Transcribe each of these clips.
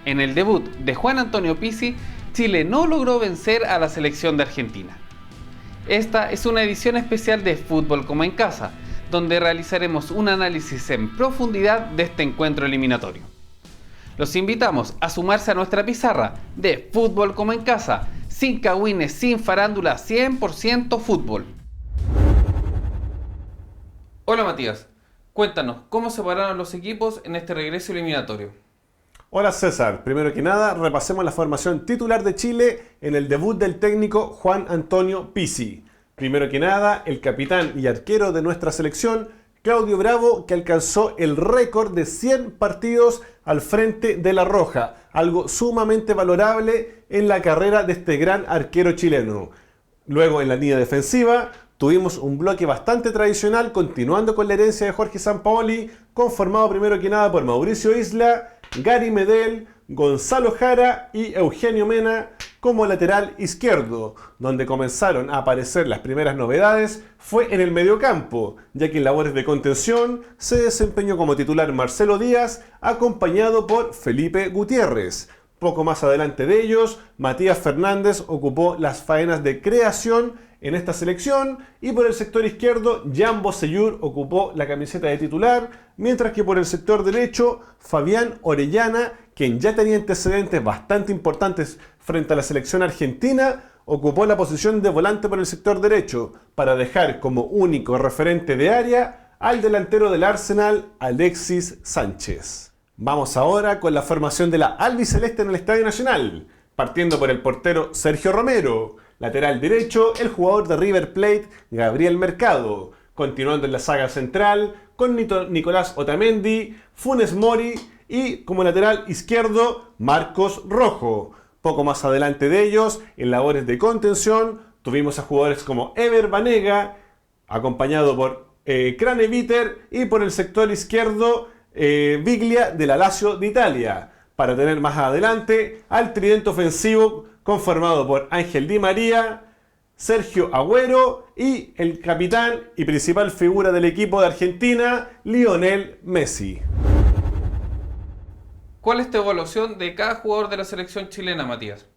En el debut de Juan Antonio Pizzi, Chile no logró vencer a la selección de Argentina. Esta es una edición especial de Fútbol como en Casa, donde realizaremos un análisis en profundidad de este encuentro eliminatorio. Los invitamos a sumarse a nuestra pizarra de Fútbol como en Casa, sin cagüines, sin farándula, 100% fútbol. Hola Matías, cuéntanos, ¿cómo se pararon los equipos en este regreso eliminatorio? Hola César, primero que nada repasemos la formación titular de Chile en el debut del técnico Juan Antonio Pizzi. Primero que nada, el capitán y arquero de nuestra selección, Claudio Bravo, que alcanzó el récord de 100 partidos al frente de la Roja, algo sumamente valorable en la carrera de este gran arquero chileno. Luego en la línea defensiva tuvimos un bloque bastante tradicional, continuando con la herencia de Jorge Sampaoli, conformado primero que nada por Mauricio Isla, Gary Medel, Gonzalo Jara y Eugenio Mena como lateral izquierdo. Donde comenzaron a aparecer las primeras novedades fue en el mediocampo, ya que en labores de contención se desempeñó como titular Marcelo Díaz, acompañado por Felipe Gutiérrez. Poco más adelante de ellos, Matías Fernández ocupó las faenas de creación en esta selección, y por el sector izquierdo Jan Bosellur ocupó la camiseta de titular, mientras que por el sector derecho Fabián Orellana, quien ya tenía antecedentes bastante importantes frente a la selección argentina, ocupó la posición de volante por el sector derecho, para dejar como único referente de área al delantero del Arsenal, Alexis Sánchez. Vamos ahora con la formación de la albiceleste en el Estadio Nacional, partiendo por el portero Sergio Romero. Lateral derecho, el jugador de River Plate, Gabriel Mercado. Continuando en la saga central, con Nicolás Otamendi, Funes Mori y como lateral izquierdo, Marcos Rojo. Poco más adelante de ellos, en labores de contención, tuvimos a jugadores como Ever Banega, acompañado por Craneviter, y por el sector izquierdo, Biglia de la Lazio de Italia. Para tener más adelante al tridente ofensivo conformado por Ángel Di María, Sergio Agüero y el capitán y principal figura del equipo de Argentina, Lionel Messi. ¿Cuál es tu evaluación de cada jugador de la selección chilena, Matías?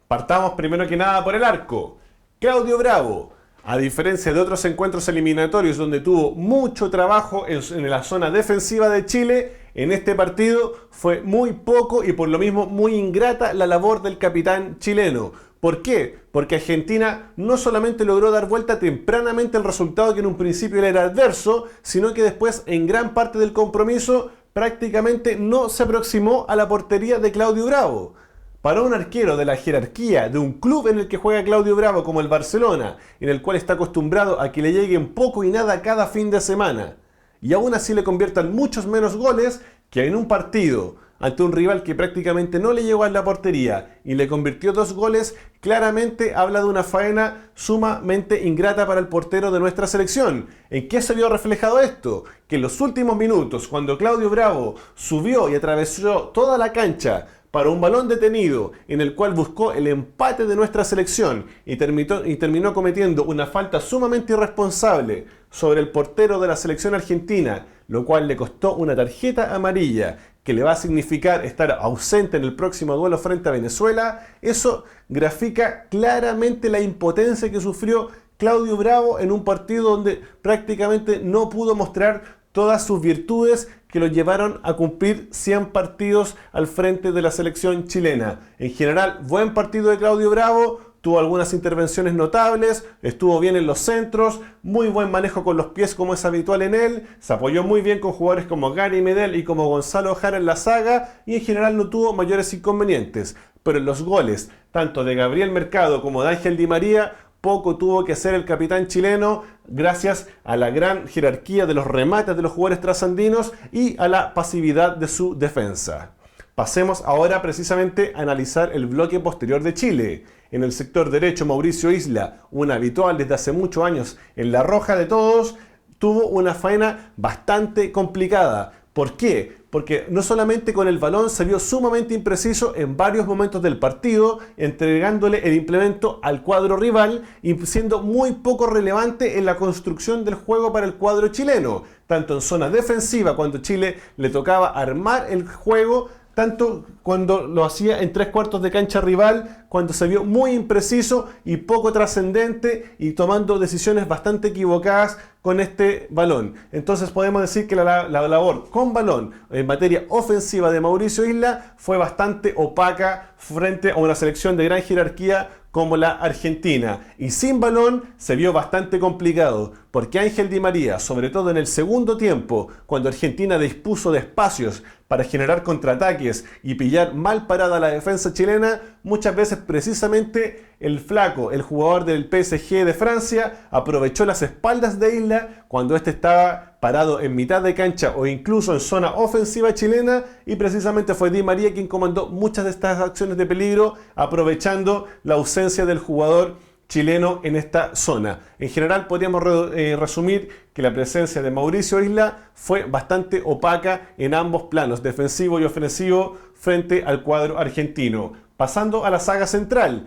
Partamos primero que nada por el arco. Claudio Bravo, a diferencia de otros encuentros eliminatorios donde tuvo mucho trabajo en la zona defensiva de Chile, en este partido fue muy poco y por lo mismo muy ingrata la labor del capitán chileno. ¿Por qué? Porque Argentina no solamente logró dar vuelta tempranamente el resultado que en un principio era adverso, sino que después en gran parte del compromiso prácticamente no se aproximó a la portería de Claudio Bravo. Para un arquero de la jerarquía de un club en el que juega Claudio Bravo como el Barcelona, en el cual está acostumbrado a que le lleguen poco y nada cada fin de semana, y aún así le conviertan muchos menos goles que en un partido ante un rival que prácticamente no le llegó a la portería y le convirtió 2 goles, claramente habla de una faena sumamente ingrata para el portero de nuestra selección. ¿En qué se vio reflejado esto? Que en los últimos minutos, cuando Claudio Bravo subió y atravesó toda la cancha para un balón detenido en el cual buscó el empate de nuestra selección y terminó cometiendo una falta sumamente irresponsable sobre el portero de la selección argentina, lo cual le costó una tarjeta amarilla que le va a significar estar ausente en el próximo duelo frente a Venezuela. Eso grafica claramente la impotencia que sufrió Claudio Bravo en un partido donde prácticamente no pudo mostrar todas sus virtudes que lo llevaron a cumplir 100 partidos al frente de la selección chilena. En general, buen partido de Claudio Bravo, tuvo algunas intervenciones notables, estuvo bien en los centros, muy buen manejo con los pies como es habitual en él, se apoyó muy bien con jugadores como Gary Medel y como Gonzalo Jara en la saga, y en general no tuvo mayores inconvenientes. Pero en los goles, tanto de Gabriel Mercado como de Ángel Di María, poco tuvo que hacer el capitán chileno gracias a la gran jerarquía de los remates de los jugadores trasandinos y a la pasividad de su defensa. Pasemos ahora precisamente a analizar el bloque posterior de Chile. En el sector derecho, Mauricio Isla, un habitual desde hace muchos años en la roja de todos, tuvo una faena bastante complicada. ¿Por qué? Porque no solamente con el balón se vio sumamente impreciso en varios momentos del partido, entregándole el implemento al cuadro rival y siendo muy poco relevante en la construcción del juego para el cuadro chileno, tanto en zona defensiva cuando Chile le tocaba armar el juego, tanto cuando lo hacía en 3/4 de cancha rival, cuando se vio muy impreciso y poco trascendente y tomando decisiones bastante equivocadas con este balón. Entonces podemos decir que la labor con balón en materia ofensiva de Mauricio Isla fue bastante opaca frente a una selección de gran jerarquía como la Argentina. Y sin balón se vio bastante complicado, porque Ángel Di María, sobre todo en el segundo tiempo, cuando Argentina dispuso de espacios para generar contraataques y pillar mal parada la defensa chilena, muchas veces precisamente el flaco, el jugador del PSG de Francia, aprovechó las espaldas de Isla cuando este estaba parado en mitad de cancha o incluso en zona ofensiva chilena, y precisamente fue Di María quien comandó muchas de estas acciones de peligro, aprovechando la ausencia del jugador chileno en esta zona. En general podríamos resumir que la presencia de Mauricio Isla fue bastante opaca en ambos planos, defensivo y ofensivo, frente al cuadro argentino. Pasando a la saga central,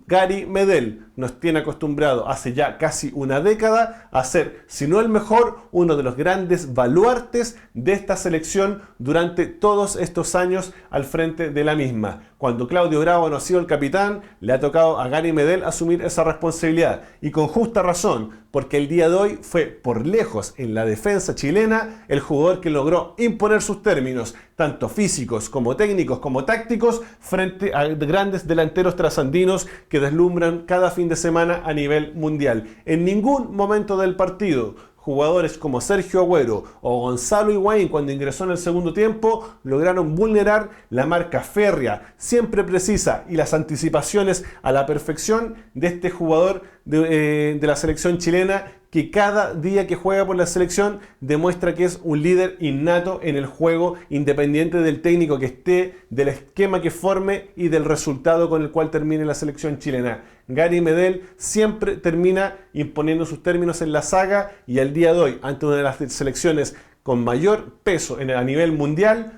Gary Medel nos tiene acostumbrado hace ya casi una década a ser, si no el mejor, uno de los grandes baluartes de esta selección durante todos estos años al frente de la misma. Cuando Claudio Bravo no ha sido el capitán, le ha tocado a Gary Medel asumir esa responsabilidad, y con justa razón, porque el día de hoy fue por lejos en la defensa chilena el jugador que logró imponer sus términos, tanto físicos como técnicos como tácticos, frente a grandes delanteros trasandinos que deslumbran cada fin de semana a nivel mundial. En ningún momento del partido jugadores como Sergio Agüero o Gonzalo Higuaín, cuando ingresó en el segundo tiempo, lograron vulnerar la marca férrea, siempre precisa, y las anticipaciones a la perfección de este jugador de la selección chilena, que cada día que juega por la selección demuestra que es un líder innato en el juego, independiente del técnico que esté, del esquema que forme y del resultado con el cual termine la selección chilena. Gary Medel siempre termina imponiendo sus términos en la saga, y al día de hoy, ante una de las selecciones con mayor peso a nivel mundial,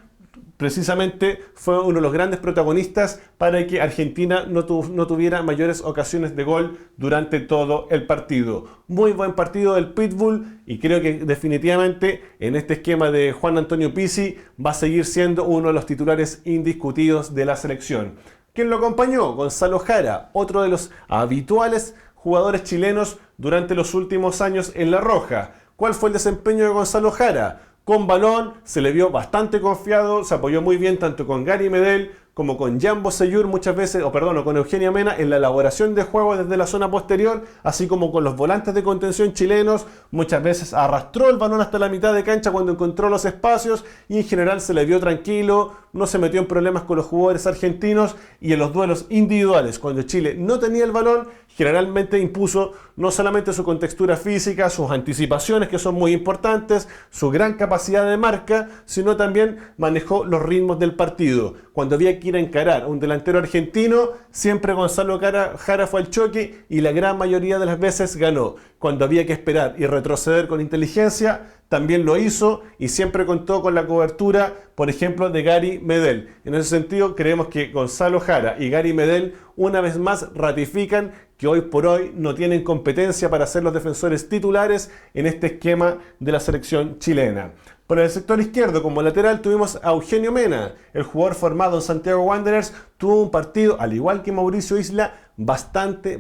precisamente fue uno de los grandes protagonistas para que Argentina no tuviera mayores ocasiones de gol durante todo el partido. Muy buen partido del Pitbull, y creo que definitivamente en este esquema de Juan Antonio Pizzi va a seguir siendo uno de los titulares indiscutidos de la selección. ¿Quién lo acompañó? Gonzalo Jara, otro de los habituales jugadores chilenos durante los últimos años en La Roja. ¿Cuál fue el desempeño de Gonzalo Jara? Con balón se le vio bastante confiado, se apoyó muy bien tanto con Gary Medel como con Jan Bosellur muchas veces, o con Eugenia Mena en la elaboración de juego desde la zona posterior, así como con los volantes de contención chilenos. Muchas veces arrastró el balón hasta la mitad de cancha cuando encontró los espacios, y en general se le vio tranquilo, no se metió en problemas con los jugadores argentinos, y en los duelos individuales, cuando Chile no tenía el balón, generalmente impuso no solamente su contextura física, sus anticipaciones, que son muy importantes, su gran capacidad de marca, sino también manejó los ritmos del partido. Cuando había que ir a encarar a un delantero argentino, siempre Gonzalo Jara fue al choque, y la gran mayoría de las veces ganó. Cuando había que esperar y retroceder con inteligencia, también lo hizo, y siempre contó con la cobertura, por ejemplo, de Gary Medel. En ese sentido, creemos que Gonzalo Jara y Gary Medel una vez más ratifican que hoy por hoy no tienen competencia para ser los defensores titulares en este esquema de la selección chilena. Por el sector izquierdo, como lateral, tuvimos a Eugenio Mena. El jugador formado en Santiago Wanderers tuvo un partido, al igual que Mauricio Isla, bastante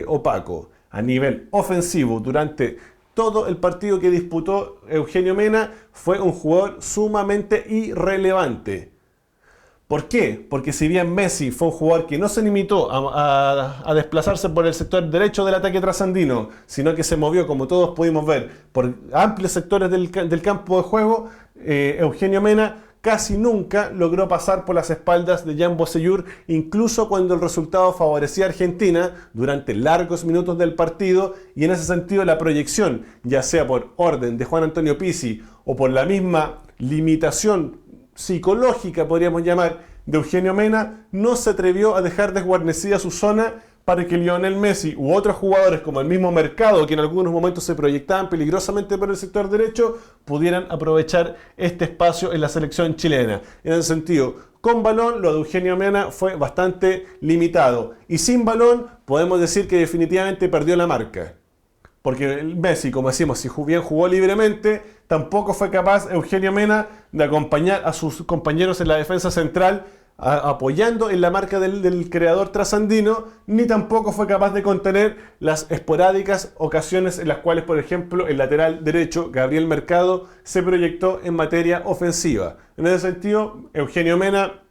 opaco. A nivel ofensivo, durante todo el partido que disputó Eugenio Mena, fue un jugador sumamente irrelevante. ¿Por qué? Porque si bien Messi fue un jugador que no se limitó a desplazarse por el sector derecho del ataque trasandino, sino que se movió, como todos pudimos ver, por amplios sectores del campo de juego, Eugenio Mena casi nunca logró pasar por las espaldas de Jan Bosellur, incluso cuando el resultado favorecía a Argentina durante largos minutos del partido, y en ese sentido la proyección, ya sea por orden de Juan Antonio Pizzi o por la misma limitación psicológica, podríamos llamar, de Eugenio Mena, no se atrevió a dejar desguarnecida su zona para que Lionel Messi u otros jugadores como el mismo Mercado, que en algunos momentos se proyectaban peligrosamente por el sector derecho, pudieran aprovechar este espacio en la selección chilena. En ese sentido, con balón lo de Eugenio Mena fue bastante limitado, y sin balón podemos decir que definitivamente perdió la marca. porque el Messi, como decimos, si bien jugó libremente, tampoco fue capaz Eugenio Mena de acompañar a sus compañeros en la defensa central, apoyando en la marca del creador trasandino, ni tampoco fue capaz de contener las esporádicas ocasiones en las cuales, por ejemplo, el lateral derecho, Gabriel Mercado, se proyectó en materia ofensiva. En ese sentido, Eugenio Mena,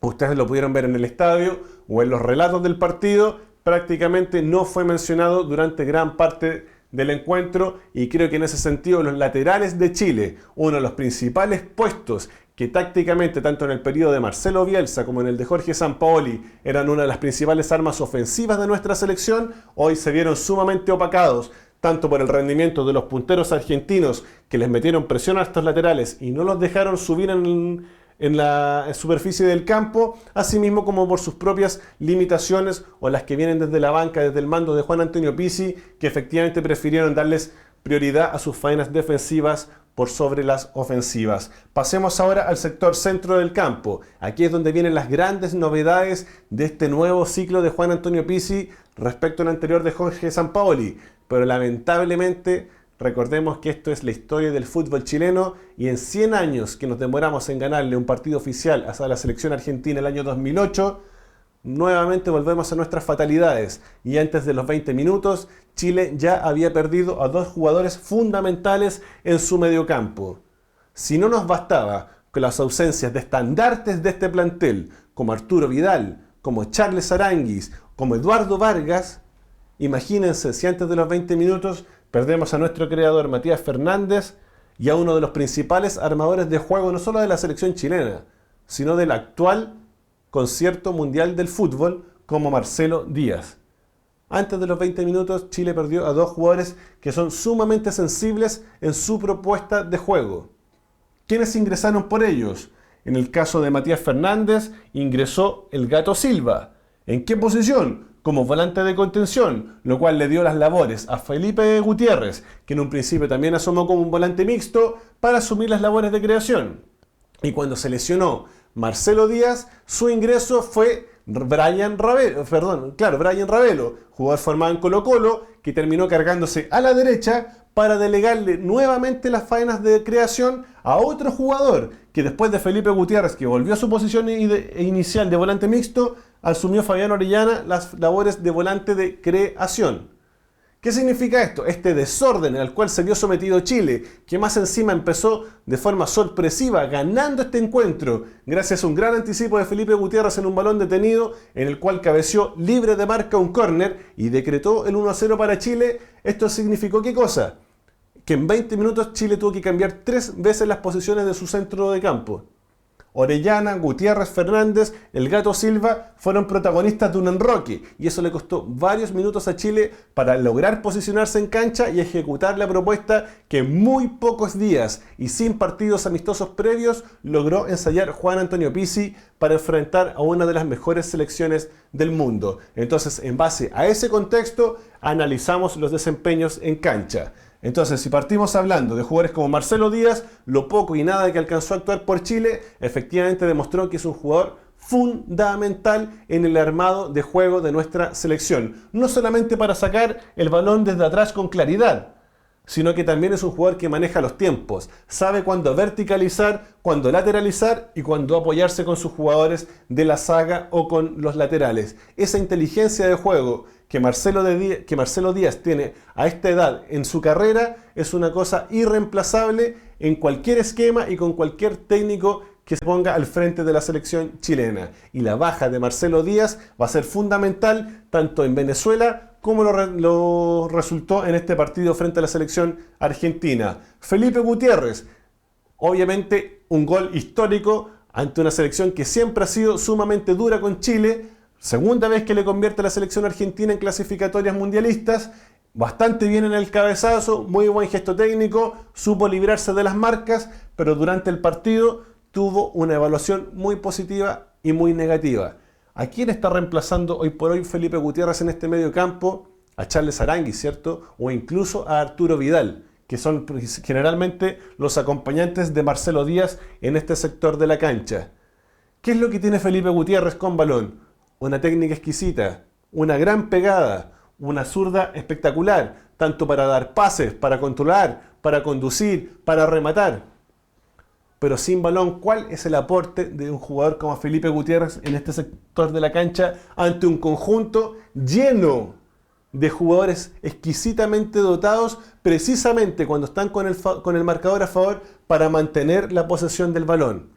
ustedes lo pudieron ver en el estadio o en los relatos del partido, prácticamente no fue mencionado durante gran parte del encuentro, y creo que en ese sentido los laterales de Chile, uno de los principales puestos que tácticamente tanto en el periodo de Marcelo Bielsa como en el de Jorge Sampaoli eran una de las principales armas ofensivas de nuestra selección, hoy se vieron sumamente opacados, tanto por el rendimiento de los punteros argentinos que les metieron presión a estos laterales y no los dejaron subir en la superficie del campo, así mismo como por sus propias limitaciones o las que vienen desde la banca, desde el mando de Juan Antonio Pizzi, que efectivamente prefirieron darles prioridad a sus faenas defensivas por sobre las ofensivas. Pasemos ahora al sector centro del campo. Aquí es donde vienen las grandes novedades de este nuevo ciclo de Juan Antonio Pizzi respecto al anterior de Jorge Sampaoli. Pero lamentablemente, recordemos que esto es la historia del fútbol chileno, y en 100 años que nos demoramos en ganarle un partido oficial a la selección argentina el año 2008, nuevamente volvemos a nuestras fatalidades, y antes de los 20 minutos Chile ya había perdido a dos jugadores fundamentales en su mediocampo. Si no nos bastaba con las ausencias de estandartes de este plantel, como Arturo Vidal, como Charles Aranguis, como Eduardo Vargas, imagínense si antes de los 20 minutos perdemos a nuestro creador Matías Fernández y a uno de los principales armadores de juego no solo de la selección chilena, sino del actual concierto mundial del fútbol, como Marcelo Díaz. Antes de los 20 minutos, Chile perdió a dos jugadores que son sumamente sensibles en su propuesta de juego. ¿Quiénes ingresaron por ellos? En el caso de Matías Fernández, ingresó el Gato Silva. ¿En qué posición? Como volante de contención, lo cual le dio las labores a Felipe Gutiérrez, que en un principio también asomó como un volante mixto, para asumir las labores de creación. Y cuando se lesionó Marcelo Díaz, su ingreso fue Brian Ravelo, jugador formado en Colo-Colo, que terminó cargándose a la derecha para delegarle nuevamente las faenas de creación a otro jugador, que después de Felipe Gutiérrez, que volvió a su posición inicial de volante mixto, asumió Fabián Orellana las labores de volante de creación. ¿Qué significa esto? Este desorden al cual se vio sometido Chile, que más encima empezó de forma sorpresiva, ganando este encuentro, gracias a un gran anticipo de Felipe Gutiérrez en un balón detenido, en el cual cabeció libre de marca un córner y decretó el 1-0 para Chile. ¿Esto significó qué cosa? Que en 20 minutos Chile tuvo que cambiar 3 veces las posiciones de su centro de campo. Orellana, Gutiérrez, Fernández, el Gato Silva fueron protagonistas de un enroque, y eso le costó varios minutos a Chile para lograr posicionarse en cancha y ejecutar la propuesta que en muy pocos días y sin partidos amistosos previos logró ensayar Juan Antonio Pizzi para enfrentar a una de las mejores selecciones del mundo. Entonces, en base a ese contexto, analizamos los desempeños en cancha. Entonces, si partimos hablando de jugadores como Marcelo Díaz, lo poco y nada que alcanzó a actuar por Chile, efectivamente demostró que es un jugador fundamental en el armado de juego de nuestra selección. No solamente para sacar el balón desde atrás con claridad, sino que también es un jugador que maneja los tiempos, sabe cuándo verticalizar, cuándo lateralizar y cuándo apoyarse con sus jugadores de la saga o con los laterales. Esa inteligencia de juego que Marcelo Díaz tiene a esta edad en su carrera es una cosa irreemplazable en cualquier esquema y con cualquier técnico que se ponga al frente de la selección chilena. Y la baja de Marcelo Díaz va a ser fundamental tanto en Venezuela como lo resultó en este partido frente a la selección argentina. Felipe Gutiérrez, obviamente un gol histórico ante una selección que siempre ha sido sumamente dura con Chile. Segunda vez que le convierte a la selección argentina en clasificatorias mundialistas. Bastante bien en el cabezazo, muy buen gesto técnico, supo librarse de las marcas, pero durante el partido tuvo una evaluación muy positiva y muy negativa. ¿A quién está reemplazando hoy por hoy Felipe Gutiérrez en este medio campo? A Charles Aranguis, ¿cierto? O incluso a Arturo Vidal, que son generalmente los acompañantes de Marcelo Díaz en este sector de la cancha. ¿Qué es lo que tiene Felipe Gutiérrez con balón? Una técnica exquisita, una gran pegada, una zurda espectacular, tanto para dar pases, para controlar, para conducir, para rematar. Pero sin balón, ¿cuál es el aporte de un jugador como Felipe Gutiérrez en este sector de la cancha ante un conjunto lleno de jugadores exquisitamente dotados precisamente cuando están con el marcador a favor para mantener la posesión del balón?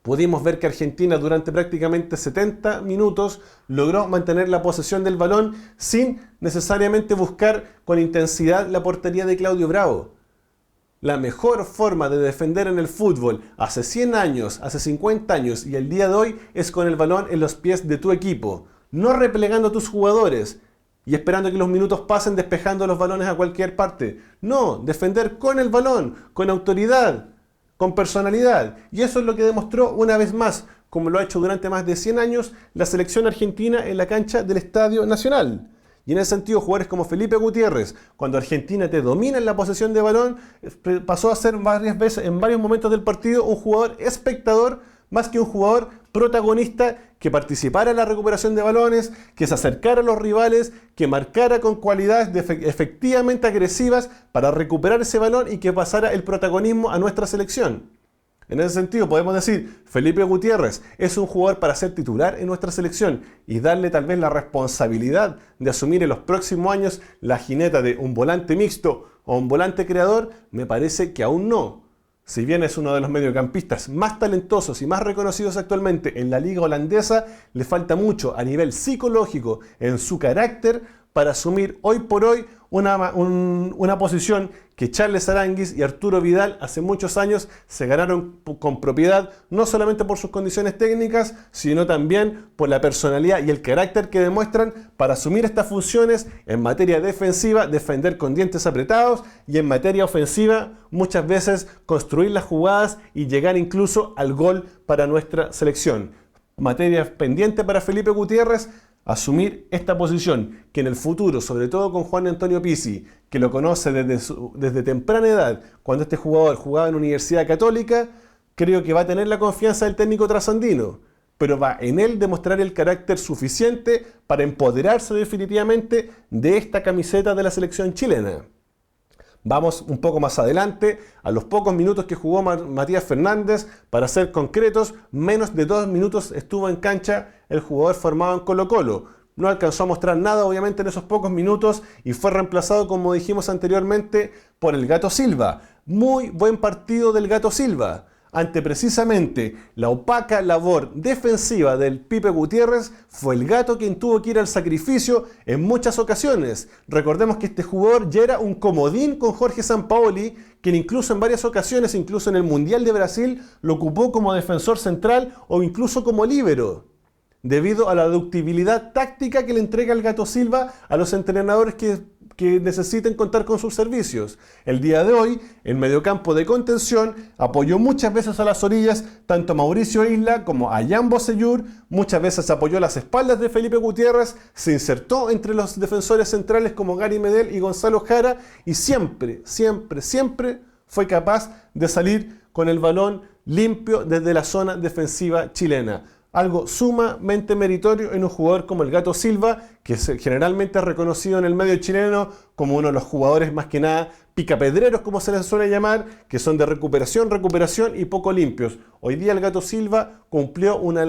Pudimos ver que Argentina durante prácticamente 70 minutos logró mantener la posesión del balón sin necesariamente buscar con intensidad la portería de Claudio Bravo. La mejor forma de defender en el fútbol hace 100 años, hace 50 años y el día de hoy es con el balón en los pies de tu equipo, no replegando a tus jugadores y esperando que los minutos pasen despejando los balones a cualquier parte. No, defender con el balón, con autoridad, con personalidad. Y eso es lo que demostró una vez más, como lo ha hecho durante más de 100 años, la selección argentina en la cancha del Estadio Nacional. Y en ese sentido, jugadores como Felipe Gutiérrez, cuando Argentina te domina en la posesión de balón, pasó a ser varias veces, en varios momentos del partido, un jugador espectador más que un jugador protagonista que participara en la recuperación de balones, que se acercara a los rivales, que marcara con cualidades efectivamente agresivas para recuperar ese balón y que pasara el protagonismo a nuestra selección. En ese sentido podemos decir, Felipe Gutiérrez es un jugador para ser titular en nuestra selección y darle tal vez la responsabilidad de asumir en los próximos años la jineta de un volante mixto o un volante creador, me parece que aún no. Si bien es uno de los mediocampistas más talentosos y más reconocidos actualmente en la liga holandesa, le falta mucho a nivel psicológico en su carácter para asumir hoy por hoy una posición que Charles Aránguiz y Arturo Vidal hace muchos años se ganaron con propiedad, no solamente por sus condiciones técnicas, sino también por la personalidad y el carácter que demuestran para asumir estas funciones en materia defensiva, defender con dientes apretados, y en materia ofensiva muchas veces construir las jugadas y llegar incluso al gol para nuestra selección. Materia pendiente para Felipe Gutiérrez, asumir esta posición, que en el futuro, sobre todo con Juan Antonio Pizzi, que lo conoce desde temprana edad, cuando este jugador jugaba en Universidad Católica, creo que va a tener la confianza del técnico trasandino, pero va en él demostrar el carácter suficiente para empoderarse definitivamente de esta camiseta de la selección chilena. Vamos un poco más adelante, a los pocos minutos que jugó Matías Fernández, para ser concretos, menos de 2 minutos estuvo en cancha el jugador formado en Colo-Colo. No alcanzó a mostrar nada obviamente en esos pocos minutos y fue reemplazado, como dijimos anteriormente, por el Gato Silva. Muy buen partido del Gato Silva. Ante precisamente la opaca labor defensiva del Pipe Gutiérrez, fue el Gato quien tuvo que ir al sacrificio en muchas ocasiones. Recordemos que este jugador ya era un comodín con Jorge Sampaoli, quien incluso en varias ocasiones, incluso en el Mundial de Brasil, lo ocupó como defensor central o incluso como líbero, debido a la ductibilidad táctica que le entrega el Gato Silva a los entrenadores que necesiten contar con sus servicios. El día de hoy, el mediocampo de contención apoyó muchas veces a las orillas tanto a Mauricio Isla como a Jan Bosellur, muchas veces apoyó las espaldas de Felipe Gutiérrez, se insertó entre los defensores centrales como Gary Medel y Gonzalo Jara y siempre fue capaz de salir con el balón limpio desde la zona defensiva chilena. Algo sumamente meritorio en un jugador como el Gato Silva, que generalmente es reconocido en el medio chileno como uno de los jugadores más que nada picapedreros, como se les suele llamar, que son de recuperación y poco limpios. Hoy día el Gato Silva cumplió una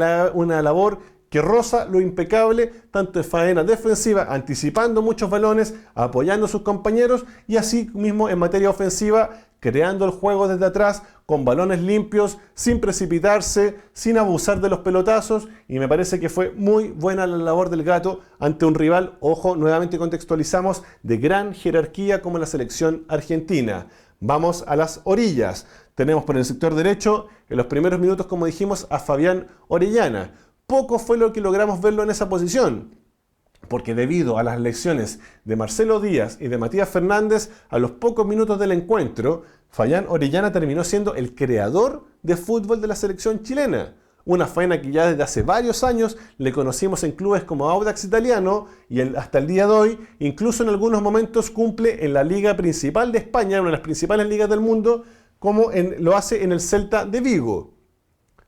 labor que roza lo impecable, tanto de faena defensiva, anticipando muchos balones, apoyando a sus compañeros y así mismo en materia ofensiva, creando el juego desde atrás con balones limpios, sin precipitarse, sin abusar de los pelotazos, y me parece que fue muy buena la labor del Gato ante un rival, ojo, nuevamente contextualizamos, de gran jerarquía como la selección argentina. Vamos a las orillas. Tenemos por el sector derecho, en los primeros minutos, como dijimos, a Fabián Orellana. Poco fue lo que logramos verlo en esa posición, porque debido a las lesiones de Marcelo Díaz y de Matías Fernández, a los pocos minutos del encuentro, Fabián Orellana terminó siendo el creador de fútbol de la selección chilena. Una faena que ya desde hace varios años le conocimos en clubes como Audax Italiano y hasta el día de hoy, incluso en algunos momentos cumple en la liga principal de España, una de las principales ligas del mundo, como lo hace en el Celta de Vigo.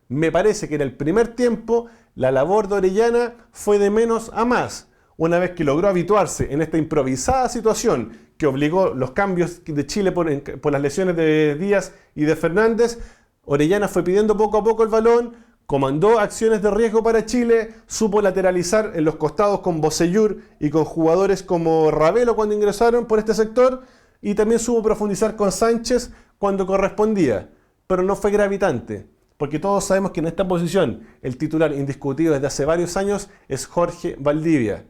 Me parece que en el primer tiempo la labor de Orellana fue de menos a más. una vez que logró habituarse en esta improvisada situación que obligó los cambios de Chile por las lesiones de Díaz y de Fernández, Orellana fue pidiendo poco a poco el balón, comandó acciones de riesgo para Chile, supo lateralizar en los costados con Bocellur y con jugadores como Ravelo cuando ingresaron por este sector, y también supo profundizar con Sánchez cuando correspondía, pero no fue gravitante, porque todos sabemos que en esta posición el titular indiscutido desde hace varios años es Jorge Valdivia.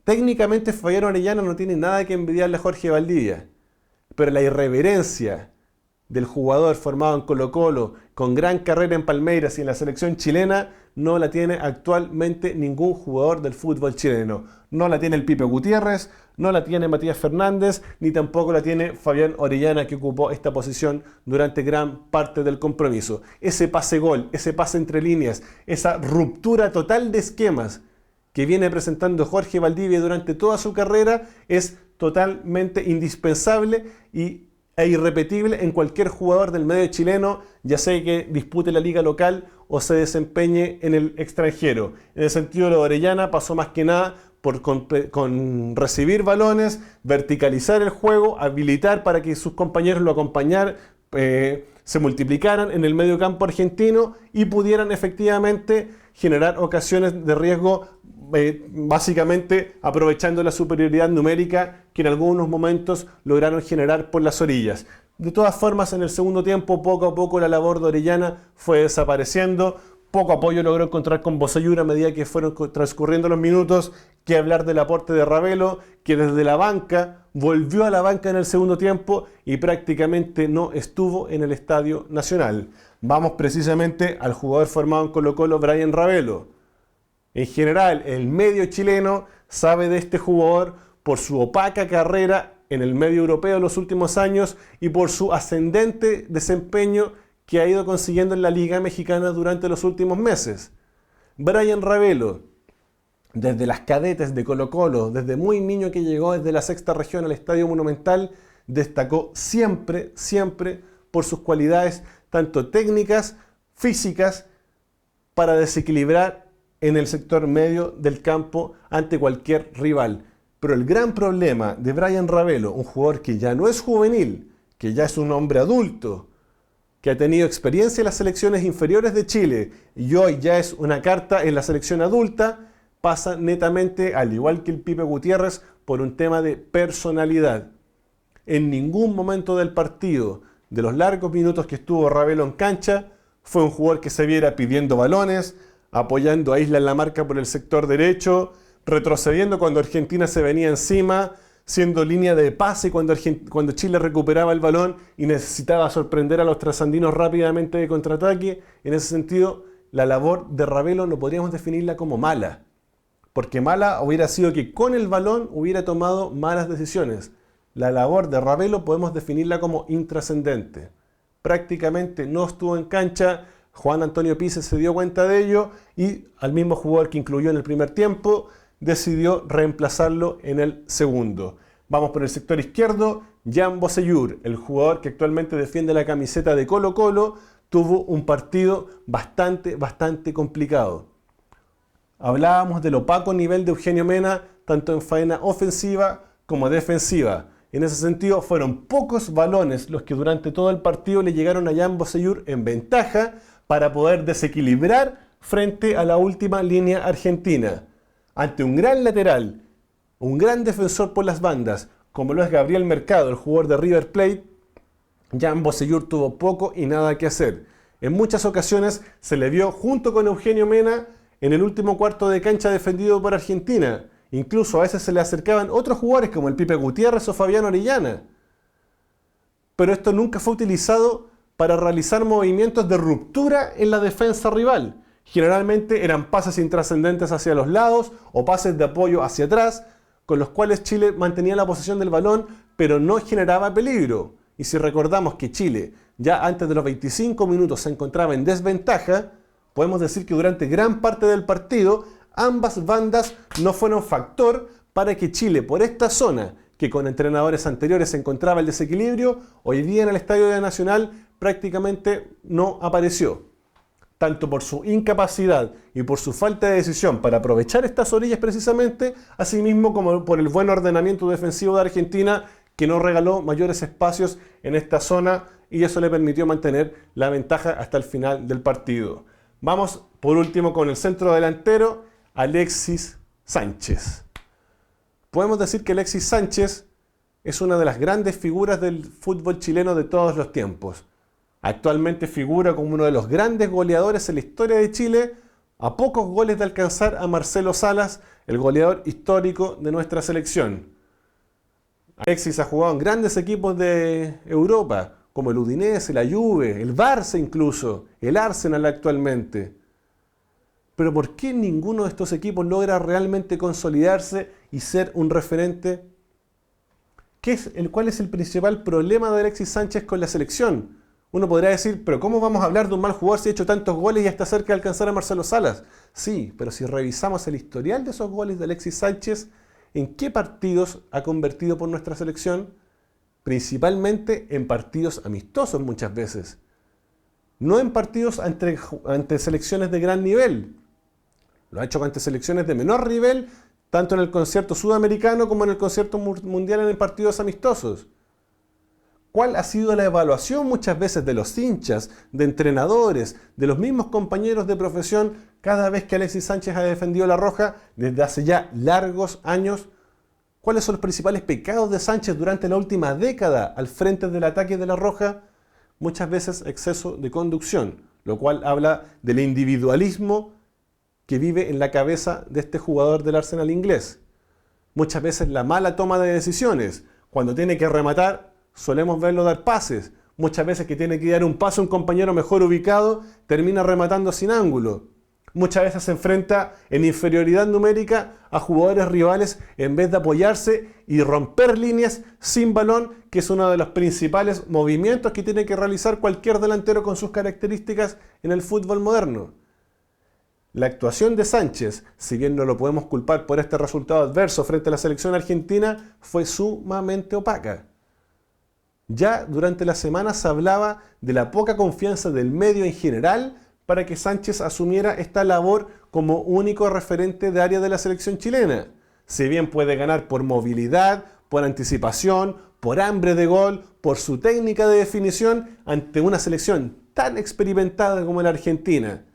Técnicamente Fabián Orellana no tiene nada que envidiarle a Jorge Valdivia, pero la irreverencia del jugador formado en Colo-Colo, con gran carrera en Palmeiras y en la selección chilena, no la tiene actualmente ningún jugador del fútbol chileno. No la tiene el Pipe Gutiérrez, no la tiene Matías Fernández, ni tampoco la tiene Fabián Orellana, que ocupó esta posición durante gran parte del compromiso. Ese pase-gol, ese pase entre líneas, esa ruptura total de esquemas que viene presentando Jorge Valdivia durante toda su carrera es totalmente indispensable e irrepetible en cualquier jugador del medio chileno, ya sea que dispute la liga local o se desempeñe en el extranjero. En el sentido, lo de Orellana pasó más que nada por con recibir balones, verticalizar el juego, habilitar para que sus compañeros lo acompañaran, se multiplicaran en el medio campo argentino y pudieran efectivamente generar ocasiones de riesgo, básicamente aprovechando la superioridad numérica que en algunos momentos lograron generar por las orillas. De todas formas, en el segundo tiempo, poco a poco la labor de Orellana fue desapareciendo. Poco apoyo logró encontrar con Bocellur a medida que fueron transcurriendo los minutos, que hablar del aporte de Ravelo, que desde la banca volvió a la banca en el segundo tiempo y prácticamente no estuvo en el Estadio Nacional. Vamos precisamente al jugador formado en Colo-Colo, Brian Ravelo. En general, el medio chileno sabe de este jugador por su opaca carrera en el medio europeo en los últimos años y por su ascendente desempeño que ha ido consiguiendo en la Liga Mexicana durante los últimos meses. Brian Ravelo, desde las cadetes de Colo-Colo, desde muy niño que llegó desde la sexta región al Estadio Monumental, destacó siempre por sus cualidades tanto técnicas, físicas, para desequilibrar en el sector medio del campo ante cualquier rival. Pero el gran problema de Brian Ravelo, un jugador que ya no es juvenil, que ya es un hombre adulto, que ha tenido experiencia en las selecciones inferiores de Chile y hoy ya es una carta en la selección adulta, pasa netamente, al igual que el Pipe Gutiérrez, por un tema de personalidad. En ningún momento del partido, de los largos minutos que estuvo Ravelo en cancha, fue un jugador que se viera pidiendo balones, apoyando a Isla en la marca por el sector derecho, retrocediendo cuando Argentina se venía encima, siendo línea de pase cuando Chile recuperaba el balón y necesitaba sorprender a los trasandinos rápidamente de contraataque. En ese sentido, la labor de Ravelo no podríamos definirla como mala, porque mala hubiera sido que con el balón hubiera tomado malas decisiones. La labor de Ravelo podemos definirla como intrascendente. Prácticamente no estuvo en cancha. Juan Antonio Pizzi se dio cuenta de ello y al mismo jugador que incluyó en el primer tiempo decidió reemplazarlo en el segundo. Vamos por el sector izquierdo. Jan Bocellur, el jugador que actualmente defiende la camiseta de Colo-Colo, tuvo un partido bastante complicado. Hablábamos del opaco nivel de Eugenio Mena, tanto en faena ofensiva como defensiva. En ese sentido, fueron pocos balones los que durante todo el partido le llegaron a Jan Bocellur en ventaja para poder desequilibrar frente a la última línea argentina. Ante un gran lateral, un gran defensor por las bandas, como lo es Gabriel Mercado, el jugador de River Plate, Jan Bocellur tuvo poco y nada que hacer. En muchas ocasiones se le vio junto con Eugenio Mena en el último cuarto de cancha defendido por Argentina. Incluso a veces se le acercaban otros jugadores como el Pipe Gutiérrez o Fabián Orellana. Pero esto nunca fue utilizado para realizar movimientos de ruptura en la defensa rival. Generalmente eran pases intrascendentes hacia los lados o pases de apoyo hacia atrás, con los cuales Chile mantenía la posesión del balón, pero no generaba peligro. Y si recordamos que Chile ya antes de los 25 minutos se encontraba en desventaja, podemos decir que durante gran parte del partido ambas bandas no fueron factor para que Chile, por esta zona que con entrenadores anteriores se encontraba el desequilibrio, hoy día en el Estadio Nacional prácticamente no apareció. tanto por su incapacidad y por su falta de decisión para aprovechar estas orillas precisamente, asimismo como por el buen ordenamiento defensivo de Argentina, que no regaló mayores espacios en esta zona y eso le permitió mantener la ventaja hasta el final del partido. Vamos por último con el centro delantero, Alexis Sánchez. Podemos decir que Alexis Sánchez es una de las grandes figuras del fútbol chileno de todos los tiempos. Actualmente figura como uno de los grandes goleadores en la historia de Chile, a pocos goles de alcanzar a Marcelo Salas, el goleador histórico de nuestra selección. Alexis ha jugado en grandes equipos de Europa, como el Udinese, la Juve, el Barça incluso, el Arsenal actualmente. Pero ¿por qué ninguno de estos equipos logra realmente consolidarse y ser un referente? ¿Cuál es el principal problema de Alexis Sánchez con la selección? Uno podrá decir, pero ¿cómo vamos a hablar de un mal jugador si ha hecho tantos goles y está cerca de alcanzar a Marcelo Salas? Sí, pero si revisamos el historial de esos goles de Alexis Sánchez, ¿en qué partidos ha convertido por nuestra selección? Principalmente en partidos amistosos muchas veces. No en partidos ante selecciones de gran nivel. Lo ha hecho ante selecciones de menor nivel, tanto en el concierto sudamericano como en el concierto mundial en partidos amistosos. ¿Cuál ha sido la evaluación muchas veces de los hinchas, de entrenadores, de los mismos compañeros de profesión cada vez que Alexis Sánchez ha defendido la roja desde hace ya largos años? ¿Cuáles son los principales pecados de Sánchez durante la última década al frente del ataque de la roja? Muchas veces exceso de conducción, lo cual habla del individualismo que vive en la cabeza de este jugador del Arsenal inglés. Muchas veces la mala toma de decisiones. Cuando tiene que rematar, solemos verlo dar pases. Muchas veces que tiene que dar un pase a un compañero mejor ubicado, termina rematando sin ángulo. Muchas veces se enfrenta en inferioridad numérica a jugadores rivales en vez de apoyarse y romper líneas sin balón, que es uno de los principales movimientos que tiene que realizar cualquier delantero con sus características en el fútbol moderno. La actuación de Sánchez, si bien no lo podemos culpar por este resultado adverso frente a la selección argentina, fue sumamente opaca. Ya durante la semana se hablaba de la poca confianza del medio en general para que Sánchez asumiera esta labor como único referente de área de la selección chilena. Si bien puede ganar por movilidad, por anticipación, por hambre de gol, por su técnica de definición ante una selección tan experimentada como la Argentina,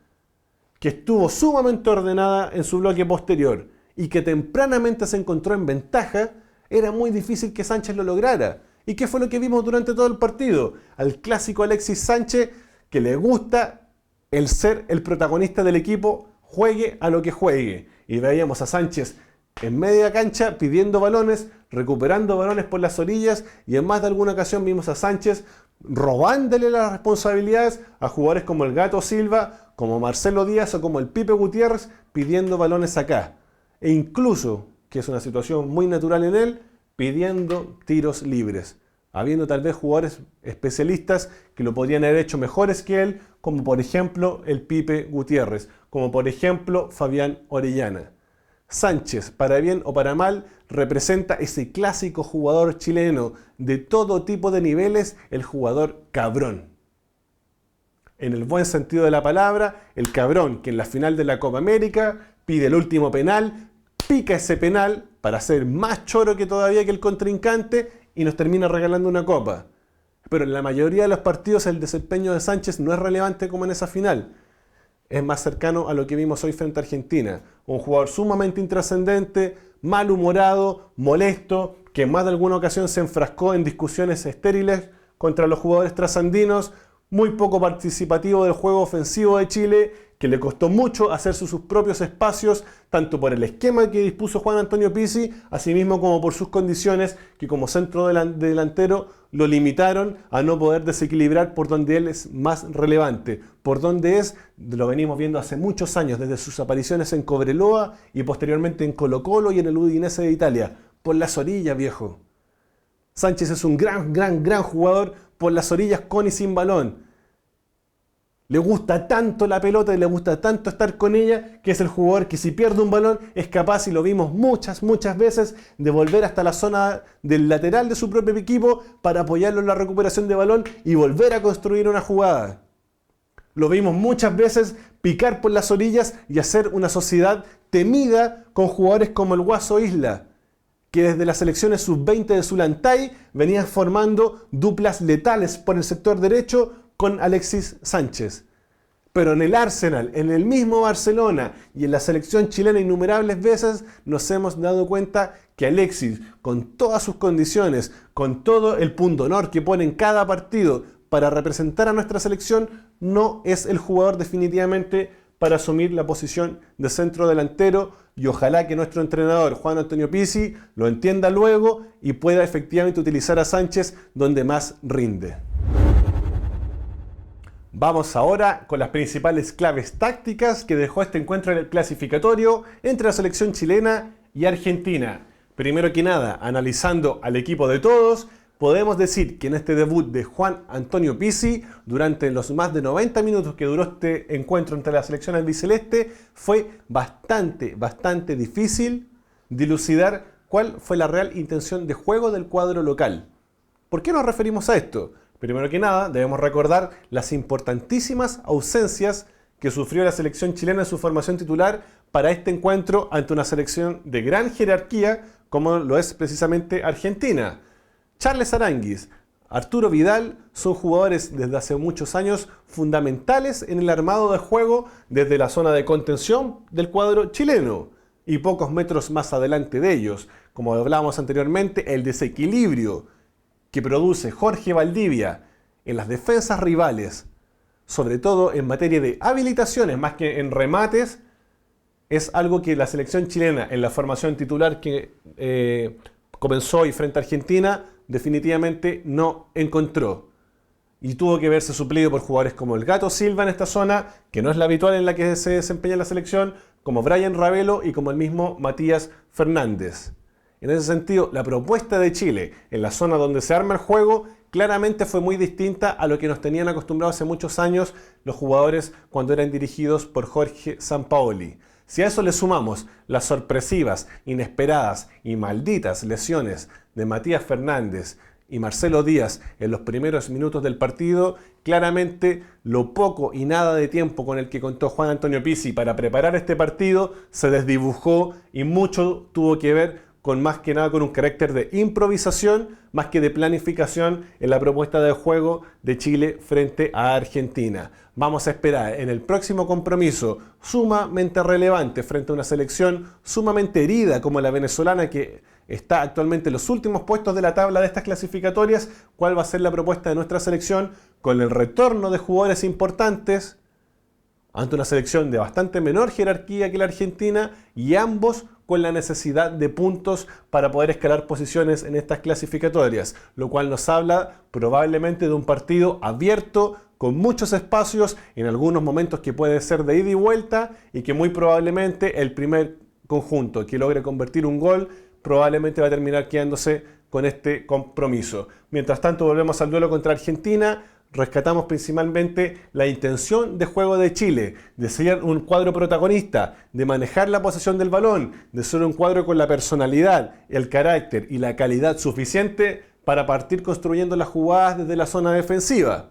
que estuvo sumamente ordenada en su bloque posterior y que tempranamente se encontró en ventaja, era muy difícil que Sánchez lo lograra. ¿Y qué fue lo que vimos durante todo el partido? Al clásico Alexis Sánchez, que le gusta el ser el protagonista del equipo, juegue a lo que juegue. Y veíamos a Sánchez en media cancha pidiendo balones, recuperando balones por las orillas, y en más de alguna ocasión vimos a Sánchez robándole las responsabilidades a jugadores como el Gato Silva, como Marcelo Díaz o como el Pipe Gutiérrez, pidiendo balones acá. E incluso, que es una situación muy natural en él, pidiendo tiros libres, habiendo tal vez jugadores especialistas que lo podrían haber hecho mejores que él, como por ejemplo el Pipe Gutiérrez, como por ejemplo Fabián Orellana. Sánchez, para bien o para mal, representa ese clásico jugador chileno de todo tipo de niveles, el jugador cabrón. En el buen sentido de la palabra, el cabrón que en la final de la Copa América pide el último penal, pica ese penal para ser más choro que todavía que el contrincante y nos termina regalando una copa. Pero en la mayoría de los partidos el desempeño de Sánchez no es relevante como en esa final. Es más cercano a lo que vimos hoy frente a Argentina. Un jugador sumamente intrascendente, malhumorado, molesto, que en más de alguna ocasión se enfrascó en discusiones estériles contra los jugadores trasandinos, muy poco participativo del juego ofensivo de Chile, que le costó mucho hacerse sus propios espacios, tanto por el esquema que dispuso Juan Antonio Pizzi, asimismo como por sus condiciones, que como centro delantero lo limitaron a no poder desequilibrar por donde él es más relevante, por donde lo venimos viendo hace muchos años, desde sus apariciones en Cobreloa y posteriormente en Colo-Colo y en el Udinese de Italia, por las orillas, viejo. Sánchez es un gran jugador por las orillas con y sin balón. Le gusta tanto la pelota y le gusta tanto estar con ella, que es el jugador que si pierde un balón es capaz, y lo vimos muchas veces, de volver hasta la zona del lateral de su propio equipo para apoyarlo en la recuperación de balón y volver a construir una jugada. Lo vimos muchas veces picar por las orillas y hacer una sociedad temida con jugadores como el Guaso Isla, que desde las selecciones sub-20 de Zulantay venían formando duplas letales por el sector derecho con Alexis Sánchez. Pero en el Arsenal, en el mismo Barcelona y en la selección chilena innumerables veces nos hemos dado cuenta que Alexis, con todas sus condiciones, con todo el pundonor que pone en cada partido para representar a nuestra selección, no es el jugador definitivamente para asumir la posición de centro delantero, y ojalá que nuestro entrenador Juan Antonio Pizzi lo entienda luego y pueda efectivamente utilizar a Sánchez donde más rinde. Vamos ahora con las principales claves tácticas que dejó este encuentro en el clasificatorio entre la selección chilena y Argentina. Primero que nada, analizando al equipo de todos, podemos decir que en este debut de Juan Antonio Pizzi, durante los más de 90 minutos que duró este encuentro entre la selección albiceleste, fue bastante difícil dilucidar cuál fue la real intención de juego del cuadro local. ¿Por qué nos referimos a esto? Primero que nada, debemos recordar las importantísimas ausencias que sufrió la selección chilena en su formación titular para este encuentro ante una selección de gran jerarquía como lo es precisamente Argentina. Charles Aránguiz, Arturo Vidal son jugadores desde hace muchos años fundamentales en el armado de juego desde la zona de contención del cuadro chileno. Y pocos metros más adelante de ellos, como hablábamos anteriormente, el desequilibrio que produce Jorge Valdivia en las defensas rivales, sobre todo en materia de habilitaciones más que en remates, es algo que la selección chilena en la formación titular que comenzó hoy frente a Argentina definitivamente no encontró. Y tuvo que verse suplido por jugadores como el Gato Silva en esta zona, que no es la habitual en la que se desempeña la selección, como Brian Ravelo y como el mismo Matías Fernández. En ese sentido, la propuesta de Chile en la zona donde se arma el juego claramente fue muy distinta a lo que nos tenían acostumbrados hace muchos años los jugadores cuando eran dirigidos por Jorge Sampaoli. Si a eso le sumamos las sorpresivas, inesperadas y malditas lesiones de Matías Fernández y Marcelo Díaz en los primeros minutos del partido, claramente lo poco y nada de tiempo con el que contó Juan Antonio Pizzi para preparar este partido se desdibujó y mucho tuvo que ver con más que nada con un carácter de improvisación más que de planificación en la propuesta de juego de Chile frente a Argentina. Vamos a esperar en el próximo compromiso sumamente relevante frente a una selección sumamente herida como la venezolana que está actualmente en los últimos puestos de la tabla de estas clasificatorias, cuál va a ser la propuesta de nuestra selección con el retorno de jugadores importantes ante una selección de bastante menor jerarquía que la Argentina y ambos con la necesidad de puntos para poder escalar posiciones en estas clasificatorias, lo cual nos habla probablemente de un partido abierto con muchos espacios, en algunos momentos que puede ser de ida y vuelta y que muy probablemente el primer conjunto que logre convertir un gol probablemente va a terminar quedándose con este compromiso. Mientras tanto volvemos al duelo contra Argentina. Rescatamos principalmente la intención de juego de Chile, de ser un cuadro protagonista, de manejar la posesión del balón, de ser un cuadro con la personalidad, el carácter y la calidad suficiente para partir construyendo las jugadas desde la zona defensiva.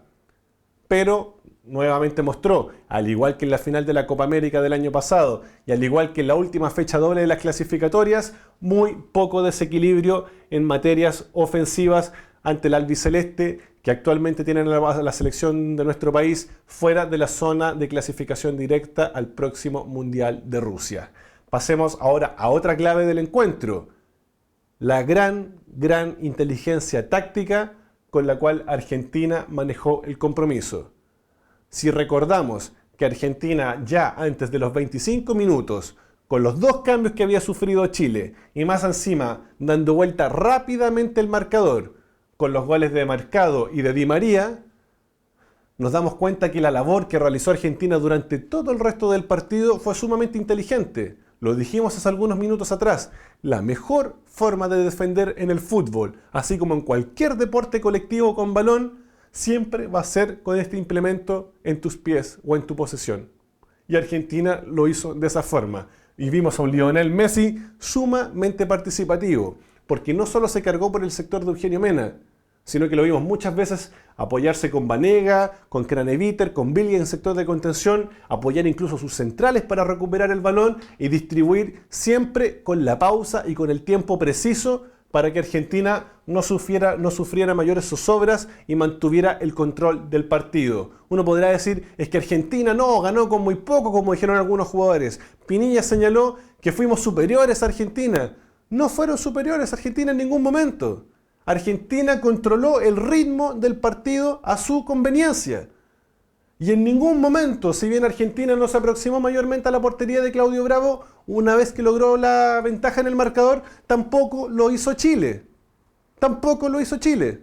Pero nuevamente mostró, al igual que en la final de la Copa América del año pasado y al igual que en la última fecha doble de las clasificatorias, muy poco desequilibrio en materias ofensivas ante el albiceleste, que actualmente tienen a la selección de nuestro país fuera de la zona de clasificación directa al próximo Mundial de Rusia. Pasemos ahora a otra clave del encuentro, la gran inteligencia táctica con la cual Argentina manejó el compromiso. Si recordamos que Argentina ya antes de los 25 minutos, con los dos cambios que había sufrido Chile y más encima dando vuelta rápidamente el marcador, con los goles de Mercado y de Di María, nos damos cuenta que la labor que realizó Argentina durante todo el resto del partido fue sumamente inteligente. Lo dijimos hace algunos minutos atrás, la mejor forma de defender en el fútbol, así como en cualquier deporte colectivo con balón, siempre va a ser con este implemento en tus pies o en tu posesión. Y Argentina lo hizo de esa forma. Y vimos a un Lionel Messi sumamente participativo, porque no solo se cargó por el sector de Eugenio Mena, sino que lo vimos muchas veces apoyarse con Banega, con Craneviter, con Billy en sector de contención, apoyar incluso sus centrales para recuperar el balón y distribuir siempre con la pausa y con el tiempo preciso para que Argentina no sufriera mayores zozobras y mantuviera el control del partido. Uno podrá decir, es que Argentina no, ganó con muy poco, como dijeron algunos jugadores. Pinilla señaló que fuimos superiores a Argentina. No fueron superiores a Argentina en ningún momento. Argentina controló el ritmo del partido a su conveniencia. Y en ningún momento, si bien Argentina no se aproximó mayormente a la portería de Claudio Bravo, una vez que logró la ventaja en el marcador, tampoco lo hizo Chile. Tampoco lo hizo Chile.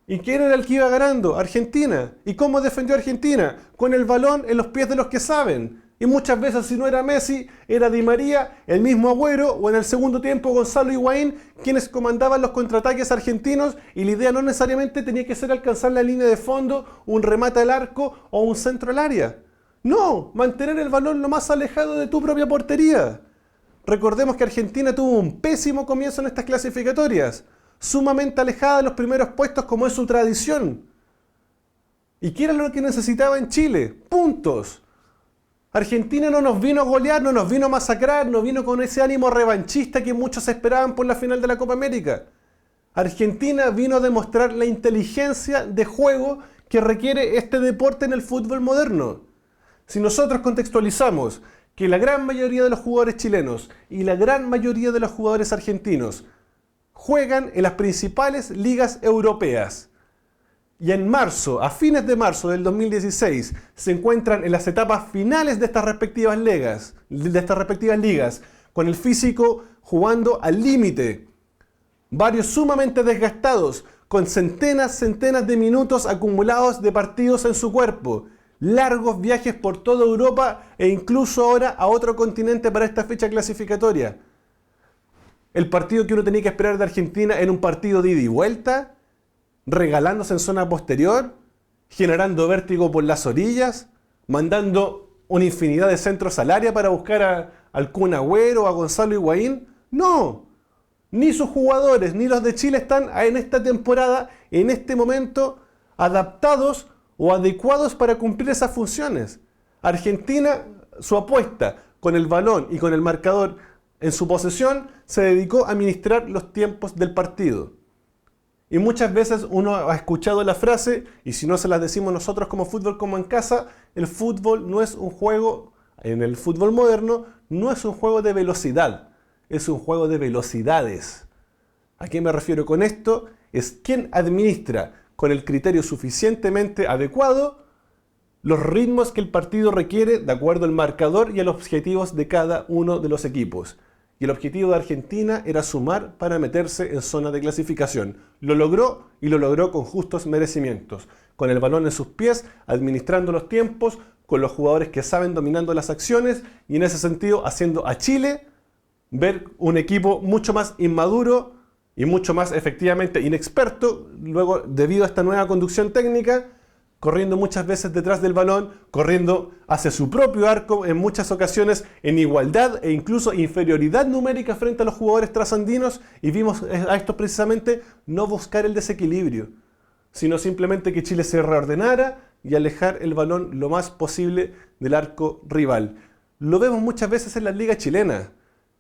¿Y quién era el que iba ganando? Argentina. ¿Y cómo defendió Argentina? Con el balón en los pies de los que saben. Y muchas veces, si no era Messi, era Di María, el mismo Agüero, o en el segundo tiempo Gonzalo Higuaín, quienes comandaban los contraataques argentinos, y la idea no necesariamente tenía que ser alcanzar la línea de fondo, un remate al arco o un centro al área. No, mantener el balón lo más alejado de tu propia portería. Recordemos que Argentina tuvo un pésimo comienzo en estas clasificatorias, sumamente alejada de los primeros puestos como es su tradición. ¿Y qué era lo que necesitaba en Chile? Puntos. Argentina no nos vino a golear, no nos vino a masacrar, no vino con ese ánimo revanchista que muchos esperaban por la final de la Copa América. Argentina vino a demostrar la inteligencia de juego que requiere este deporte en el fútbol moderno. Si nosotros contextualizamos que la gran mayoría de los jugadores chilenos y la gran mayoría de los jugadores argentinos juegan en las principales ligas europeas, y en marzo, a fines de marzo del 2016, se encuentran en las etapas finales de estas respectivas ligas, con el físico jugando al límite, varios sumamente desgastados, con centenas de minutos acumulados de partidos en su cuerpo, largos viajes por toda Europa e incluso ahora a otro continente para esta fecha clasificatoria. El partido que uno tenía que esperar de Argentina era un partido de ida y vuelta, regalándose en zona posterior, generando vértigo por las orillas, mandando una infinidad de centros al área para buscar al Kun Agüero o a Gonzalo Higuaín. No, ni sus jugadores ni los de Chile están en esta temporada, en este momento, adaptados o adecuados para cumplir esas funciones. Argentina, su apuesta con el balón y con el marcador en su posesión, se dedicó a administrar los tiempos del partido. Y muchas veces uno ha escuchado la frase, y si no se las decimos nosotros como fútbol como en casa, el fútbol no es un juego, en el fútbol moderno, no es un juego de velocidad, es un juego de velocidades. ¿A qué me refiero con esto? Es quien administra con el criterio suficientemente adecuado los ritmos que el partido requiere de acuerdo al marcador y a los objetivos de cada uno de los equipos. Y el objetivo de Argentina era sumar para meterse en zona de clasificación. Lo logró y lo logró con justos merecimientos. Con el balón en sus pies, administrando los tiempos, con los jugadores que saben dominando las acciones y en ese sentido haciendo a Chile ver un equipo mucho más inmaduro y mucho más efectivamente inexperto, luego debido a esta nueva conducción técnica, corriendo muchas veces detrás del balón, corriendo hacia su propio arco en muchas ocasiones en igualdad e incluso inferioridad numérica frente a los jugadores trasandinos, y vimos a estos precisamente no buscar el desequilibrio, sino simplemente que Chile se reordenara y alejar el balón lo más posible del arco rival. Lo vemos muchas veces en las ligas chilenas.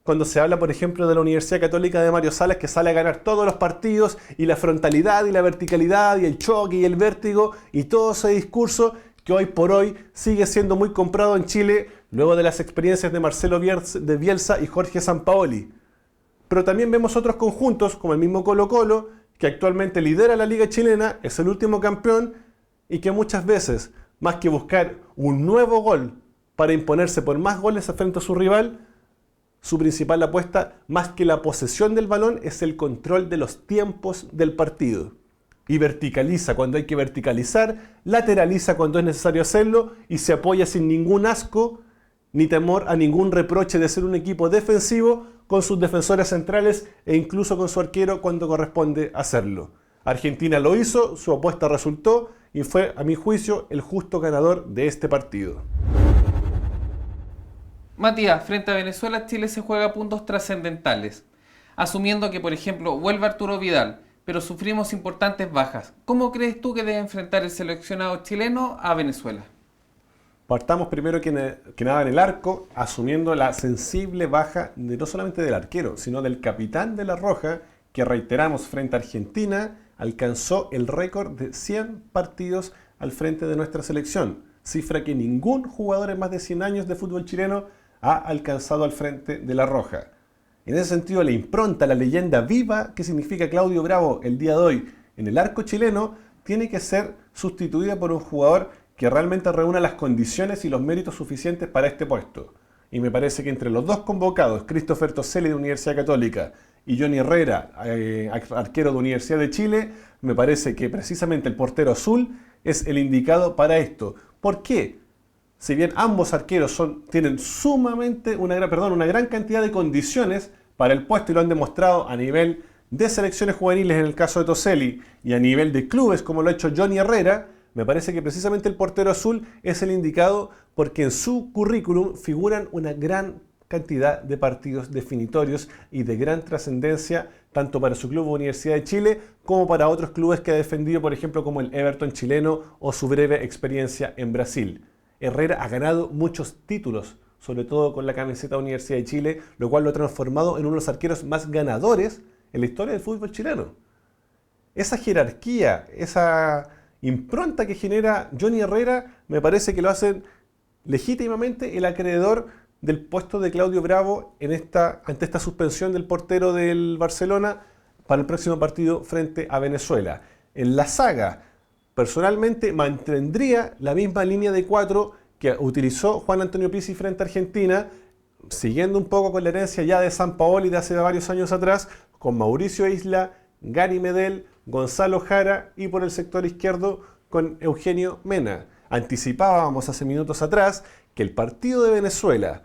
Cuando se habla, por ejemplo, de la Universidad Católica de Mario Salas, que sale a ganar todos los partidos, y la frontalidad y la verticalidad y el choque y el vértigo y todo ese discurso que hoy por hoy sigue siendo muy comprado en Chile luego de las experiencias de Marcelo Bielsa y Jorge Sampaoli. Pero también vemos otros conjuntos, como el mismo Colo-Colo, que actualmente lidera la liga chilena, es el último campeón, y que muchas veces, más que buscar un nuevo gol para imponerse por más goles frente a su rival, su principal apuesta, más que la posesión del balón, es el control de los tiempos del partido. Y verticaliza cuando hay que verticalizar, lateraliza cuando es necesario hacerlo y se apoya sin ningún asco ni temor a ningún reproche de ser un equipo defensivo con sus defensores centrales e incluso con su arquero cuando corresponde hacerlo. Argentina lo hizo, su apuesta resultó y fue, a mi juicio, el justo ganador de este partido. Matías, frente a Venezuela, Chile se juega puntos trascendentales. Asumiendo que, por ejemplo, vuelva Arturo Vidal, pero sufrimos importantes bajas. ¿Cómo crees tú que debe enfrentar el seleccionado chileno a Venezuela? Partamos primero que nada en el arco, asumiendo la sensible baja de no solamente del arquero, sino del capitán de la Roja, que reiteramos frente a Argentina, alcanzó el récord de 100 partidos al frente de nuestra selección, cifra que ningún jugador en más de 100 años de fútbol chileno ha alcanzado al frente de la Roja. En ese sentido, la impronta, la leyenda viva que significa Claudio Bravo el día de hoy en el arco chileno, tiene que ser sustituida por un jugador que realmente reúna las condiciones y los méritos suficientes para este puesto. Y me parece que entre los dos convocados, Christopher Toselli de Universidad Católica y Johnny Herrera, arquero de Universidad de Chile, me parece que precisamente el portero azul es el indicado para esto. ¿Por qué? Si bien ambos arqueros tienen una gran cantidad de condiciones para el puesto y lo han demostrado a nivel de selecciones juveniles en el caso de Toselli y a nivel de clubes como lo ha hecho Johnny Herrera, me parece que precisamente el portero azul es el indicado porque en su currículum figuran una gran cantidad de partidos definitorios y de gran trascendencia tanto para su club Universidad de Chile como para otros clubes que ha defendido, por ejemplo, como el Everton chileno o su breve experiencia en Brasil. Herrera ha ganado muchos títulos, sobre todo con la camiseta de Universidad de Chile, lo cual lo ha transformado en uno de los arqueros más ganadores en la historia del fútbol chileno. Esa jerarquía, esa impronta que genera Johnny Herrera, me parece que lo hacen legítimamente el acreedor del puesto de Claudio Bravo ante esta suspensión del portero del Barcelona para el próximo partido frente a Venezuela. En la saga, personalmente mantendría la misma línea de 4 que utilizó Juan Antonio Pizzi frente a Argentina, siguiendo un poco con la herencia ya de Sampaoli de hace varios años atrás, con Mauricio Isla, Gary Medel, Gonzalo Jara y por el sector izquierdo con Eugenio Mena. Anticipábamos hace minutos atrás que el partido de Venezuela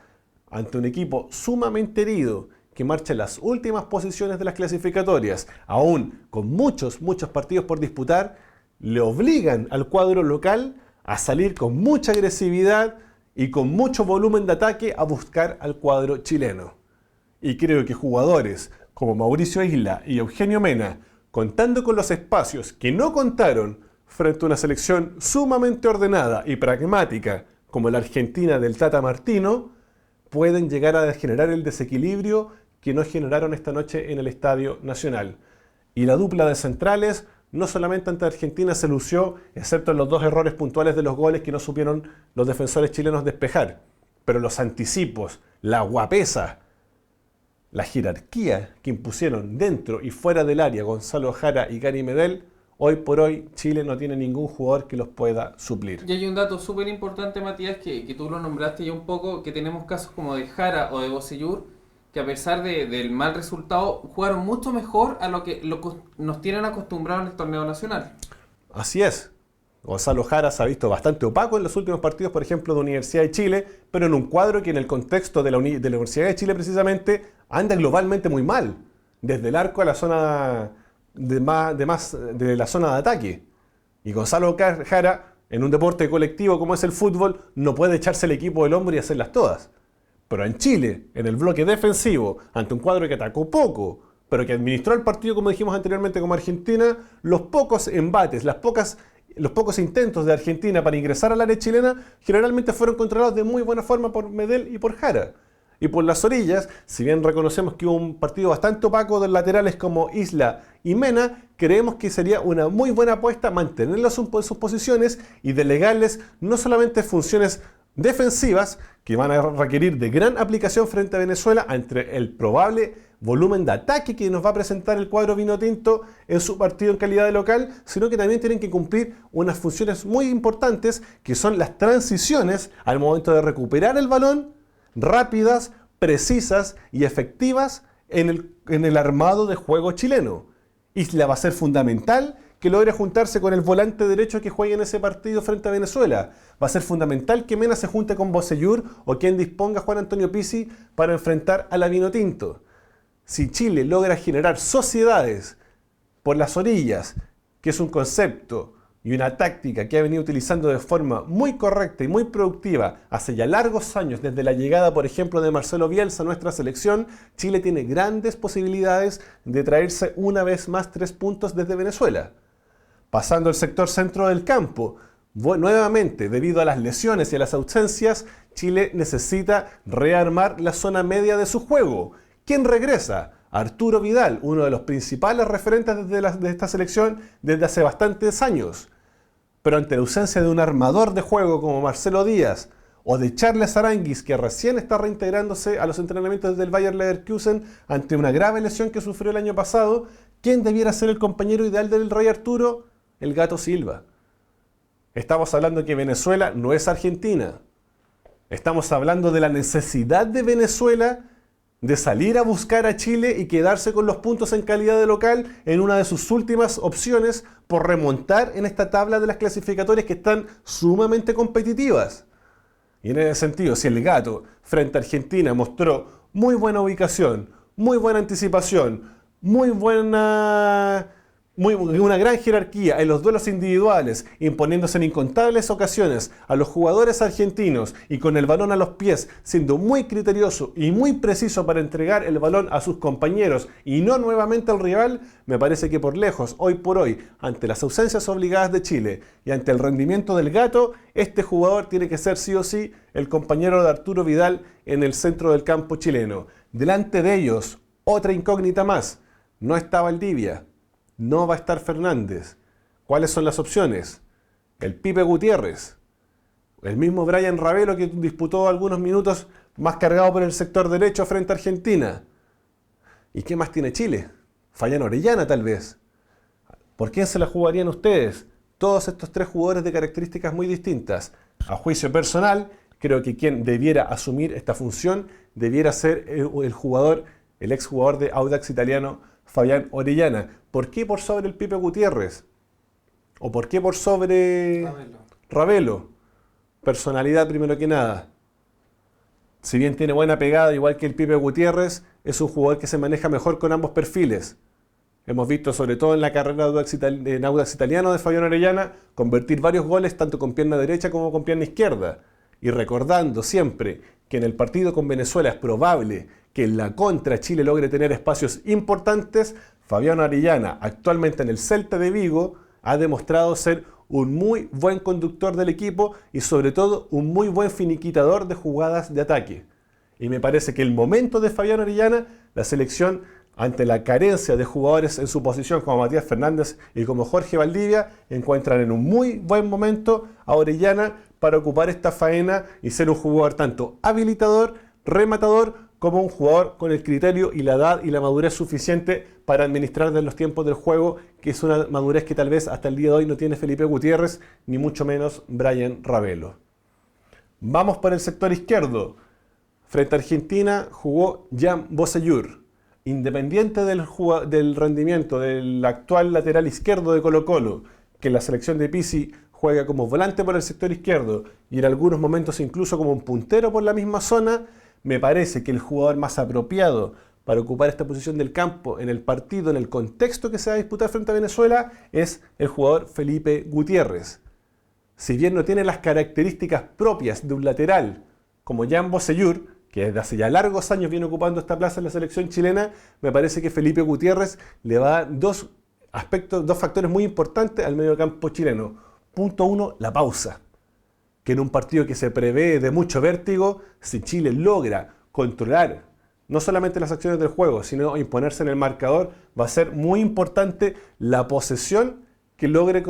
ante un equipo sumamente herido que marcha en las últimas posiciones de las clasificatorias, aún con muchos partidos por disputar, le obligan al cuadro local a salir con mucha agresividad y con mucho volumen de ataque a buscar al cuadro chileno. Y creo que jugadores como Mauricio Isla y Eugenio Mena, contando con los espacios que no contaron frente a una selección sumamente ordenada y pragmática como la Argentina del Tata Martino, pueden llegar a generar el desequilibrio que nos generaron esta noche en el Estadio Nacional. Y la dupla de centrales, no solamente ante Argentina se lució, excepto en los dos errores puntuales de los goles que no supieron los defensores chilenos despejar, pero los anticipos, la guapesa, la jerarquía que impusieron dentro y fuera del área Gonzalo Jara y Gary Medel, hoy por hoy Chile no tiene ningún jugador que los pueda suplir. Y hay un dato súper importante, Matías, que tú lo nombraste ya un poco, que tenemos casos como de Jara o de Bocellur, que a pesar del mal resultado, jugaron mucho mejor a lo que nos tienen acostumbrados en el torneo nacional. Así es. Gonzalo Jara se ha visto bastante opaco en los últimos partidos, por ejemplo, de Universidad de Chile, pero en un cuadro que en el contexto de la Universidad de Chile precisamente anda globalmente muy mal, desde el arco a la zona de la zona de ataque. Y Gonzalo Jara, en un deporte colectivo como es el fútbol, no puede echarse el equipo del hombro y hacerlas todas. Pero en Chile, en el bloque defensivo, ante un cuadro que atacó poco, pero que administró el partido, como dijimos anteriormente, como Argentina, los pocos embates, los pocos intentos de Argentina para ingresar al área chilena, generalmente fueron controlados de muy buena forma por Medel y por Jara. Y por las orillas, si bien reconocemos que hubo un partido bastante opaco de laterales como Isla y Mena, creemos que sería una muy buena apuesta mantenerlos en sus posiciones y delegarles no solamente funciones defensivas, que van a requerir de gran aplicación frente a Venezuela entre el probable volumen de ataque que nos va a presentar el cuadro vinotinto en su partido en calidad de local, sino que también tienen que cumplir unas funciones muy importantes que son las transiciones al momento de recuperar el balón, rápidas, precisas y efectivas en el armado de juego chileno. Isla va a ser fundamental que logre juntarse con el volante derecho que juegue en ese partido frente a Venezuela. Va a ser fundamental que Mena se junte con Bocellur o quien disponga Juan Antonio Pizzi para enfrentar a la Vinotinto. Si Chile logra generar sociedades por las orillas, que es un concepto y y una táctica que ha venido utilizando de forma muy correcta y muy productiva hace ya largos años, desde la llegada, por ejemplo, de Marcelo Bielsa a nuestra selección, Chile tiene grandes posibilidades de traerse una vez más 3 puntos desde Venezuela. Pasando al sector centro del campo, nuevamente, debido a las lesiones y a las ausencias, Chile necesita rearmar la zona media de su juego. ¿Quién regresa? Arturo Vidal, uno de los principales referentes de esta selección desde hace bastantes años. Pero ante la ausencia de un armador de juego como Marcelo Díaz o de Charles Aranguis, que recién está reintegrándose a los entrenamientos del Bayer Leverkusen ante una grave lesión que sufrió el año pasado, ¿quién debiera ser el compañero ideal del Rey Arturo? El Gato Silva. Estamos hablando que Venezuela no es Argentina. Estamos hablando de la necesidad de Venezuela de salir a buscar a Chile y quedarse con los puntos en calidad de local en una de sus últimas opciones por remontar en esta tabla de las clasificatorias que están sumamente competitivas. Y en ese sentido, si el Gato frente a Argentina mostró muy buena ubicación, muy buena anticipación, una gran jerarquía en los duelos individuales, imponiéndose en incontables ocasiones a los jugadores argentinos y con el balón a los pies, siendo muy criterioso y muy preciso para entregar el balón a sus compañeros y no nuevamente al rival, me parece que por lejos, hoy por hoy, ante las ausencias obligadas de Chile y ante el rendimiento del Gato, este jugador tiene que ser sí o sí el compañero de Arturo Vidal en el centro del campo chileno. Delante de ellos, otra incógnita más, no está Valdivia. No va a estar Fernández. ¿Cuáles son las opciones? El Pipe Gutiérrez. El mismo Brian Ravelo que disputó algunos minutos más cargado por el sector derecho frente a Argentina. ¿Y qué más tiene Chile? Fabián Orellana tal vez. ¿Por quién se la jugarían ustedes? Todos estos 3 jugadores de características muy distintas. A juicio personal, creo que quien debiera asumir esta función debiera ser el exjugador de Audax Italiano, Fabián Orellana. ¿Por qué por sobre el Pipe Gutiérrez? ¿O por qué por sobre Ravelo? Personalidad primero que nada. Si bien tiene buena pegada, igual que el Pipe Gutiérrez, es un jugador que se maneja mejor con ambos perfiles. Hemos visto, sobre todo en la carrera en Audax Italiano de Fabián Orellana, convertir varios goles tanto con pierna derecha como con pierna izquierda. Y recordando siempre que en el partido con Venezuela es probable que en la contra Chile logre tener espacios importantes, Fabián Orellana, actualmente en el Celta de Vigo, ha demostrado ser un muy buen conductor del equipo y sobre todo un muy buen finiquitador de jugadas de ataque. Y me parece que el momento de Fabián Orellana, la selección, ante la carencia de jugadores en su posición como Matías Fernández y como Jorge Valdivia, encuentran en un muy buen momento a Orellana para ocupar esta faena y ser un jugador tanto habilitador, rematador, como un jugador con el criterio y la edad y la madurez suficiente para administrar de los tiempos del juego, que es una madurez que tal vez hasta el día de hoy no tiene Felipe Gutiérrez, ni mucho menos Brian Ravelo. Vamos por el sector izquierdo. Frente a Argentina jugó Jan Bosellur. Independiente del rendimiento del actual lateral izquierdo de Colo-Colo, que la selección de Pizzi juega como volante por el sector izquierdo y en algunos momentos incluso como un puntero por la misma zona, me parece que el jugador más apropiado para ocupar esta posición del campo en el partido, en el contexto que se va a disputar frente a Venezuela, es el jugador Felipe Gutiérrez. Si bien no tiene las características propias de un lateral como Jan Bosellur, que desde hace ya largos años viene ocupando esta plaza en la selección chilena, me parece que Felipe Gutiérrez le va a dar dos factores muy importantes al mediocampo chileno. Punto 1, la pausa. Que en un partido que se prevé de mucho vértigo, si Chile logra controlar no solamente las acciones del juego, sino imponerse en el marcador, va a ser muy importante la posesión que logre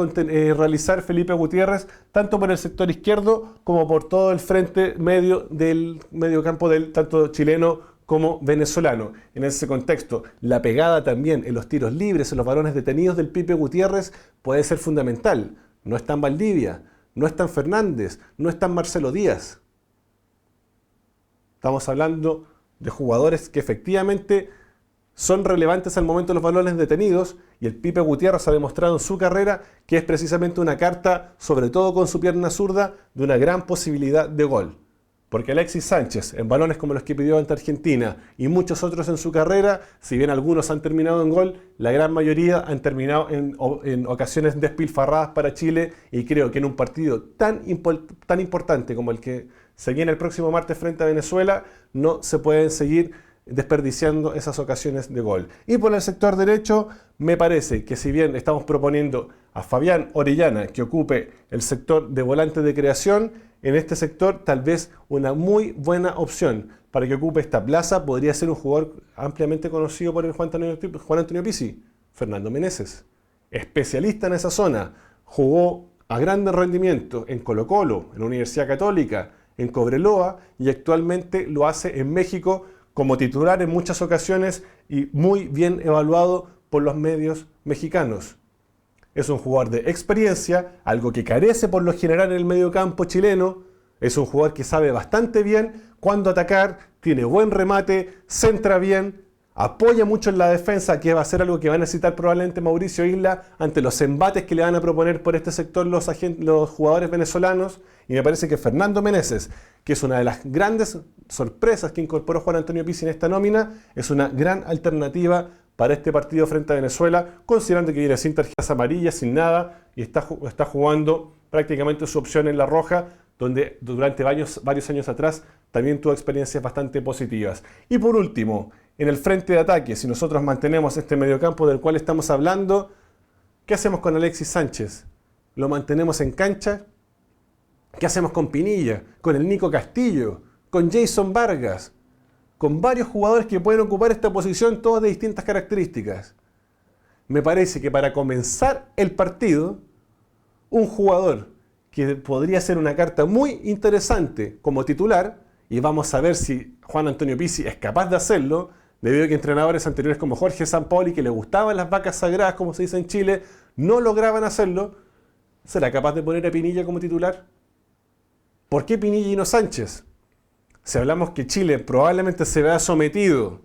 realizar Felipe Gutiérrez, tanto por el sector izquierdo como por todo el frente medio del mediocampo del tanto chileno como venezolano. En ese contexto, la pegada también en los tiros libres, en los balones detenidos del Pipe Gutiérrez puede ser fundamental. No está en Valdivia, no está en Fernández, no está en Marcelo Díaz. Estamos hablando de jugadores que efectivamente son relevantes al momento de los balones detenidos y el Pipe Gutiérrez ha demostrado en su carrera que es precisamente una carta, sobre todo con su pierna zurda, de una gran posibilidad de gol. Porque Alexis Sánchez, en balones como los que pidió ante Argentina y muchos otros en su carrera, si bien algunos han terminado en gol, la gran mayoría han terminado en ocasiones despilfarradas para Chile, y creo que en un partido tan importante como el que se viene el próximo martes frente a Venezuela, no se pueden seguir desperdiciando esas ocasiones de gol. Y por el sector derecho, me parece que si bien estamos proponiendo a Fabián Orellana que ocupe el sector de volante de creación, en este sector tal vez una muy buena opción para que ocupe esta plaza podría ser un jugador ampliamente conocido por el Juan Antonio Pizzi, Fernando Meneses. Especialista en esa zona, jugó a grande rendimiento en Colo-Colo, en la Universidad Católica, en Cobreloa, y actualmente lo hace en México como titular en muchas ocasiones y muy bien evaluado por los medios mexicanos. Es un jugador de experiencia, algo que carece por lo general en el mediocampo chileno. Es un jugador que sabe bastante bien cuándo atacar, tiene buen remate, centra bien, apoya mucho en la defensa, que va a ser algo que va a necesitar probablemente Mauricio Isla ante los embates que le van a proponer por este sector los jugadores venezolanos. Y me parece que Fernando Meneses, que es una de las grandes sorpresas que incorporó Juan Antonio Pizzi en esta nómina, es una gran alternativa para este partido frente a Venezuela, considerando que viene sin tarjetas amarillas, sin nada, y está jugando prácticamente su opción en La Roja, donde durante varios años atrás también tuvo experiencias bastante positivas. Y por último, en el frente de ataque, si nosotros mantenemos este mediocampo del cual estamos hablando, ¿qué hacemos con Alexis Sánchez? ¿Lo mantenemos en cancha? ¿Qué hacemos con Pinilla? ¿Con el Nico Castillo? ¿Con Jason Vargas? Con varios jugadores que pueden ocupar esta posición, todos de distintas características. Me parece que para comenzar el partido, un jugador que podría ser una carta muy interesante como titular, y vamos a ver si Juan Antonio Pizzi es capaz de hacerlo, debido a que entrenadores anteriores como Jorge Sampaoli, que le gustaban las vacas sagradas, como se dice en Chile, no lograban hacerlo. ¿Será capaz de poner a Pinilla como titular? ¿Por qué Pinilla y no Sánchez? Si hablamos que Chile probablemente se vea sometido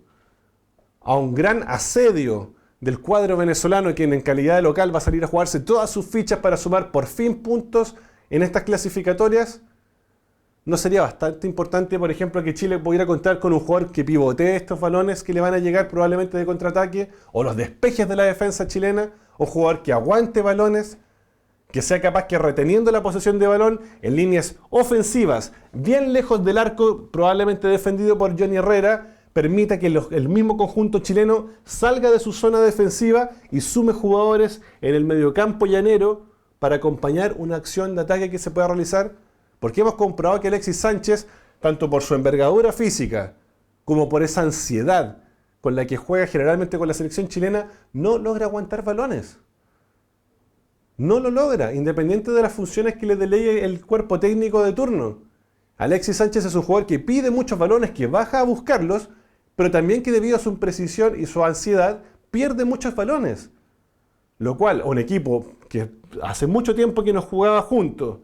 a un gran asedio del cuadro venezolano, quien en calidad de local va a salir a jugarse todas sus fichas para sumar por fin puntos en estas clasificatorias, ¿no sería bastante importante, por ejemplo, que Chile pudiera contar con un jugador que pivotee estos balones que le van a llegar probablemente de contraataque, o los despejes de la defensa chilena, o jugador que aguante balones, que sea capaz que reteniendo la posesión de balón en líneas ofensivas, bien lejos del arco, probablemente defendido por Johnny Herrera, permita que el mismo conjunto chileno salga de su zona defensiva y sume jugadores en el mediocampo llanero para acompañar una acción de ataque que se pueda realizar? Porque hemos comprobado que Alexis Sánchez, tanto por su envergadura física como por esa ansiedad con la que juega generalmente con la selección chilena, no logra aguantar balones. No lo logra, independiente de las funciones que le delegue el cuerpo técnico de turno. Alexis Sánchez es un jugador que pide muchos balones, que baja a buscarlos, pero también que debido a su imprecisión y su ansiedad pierde muchos balones. Lo cual, un equipo que hace mucho tiempo que no jugaba juntos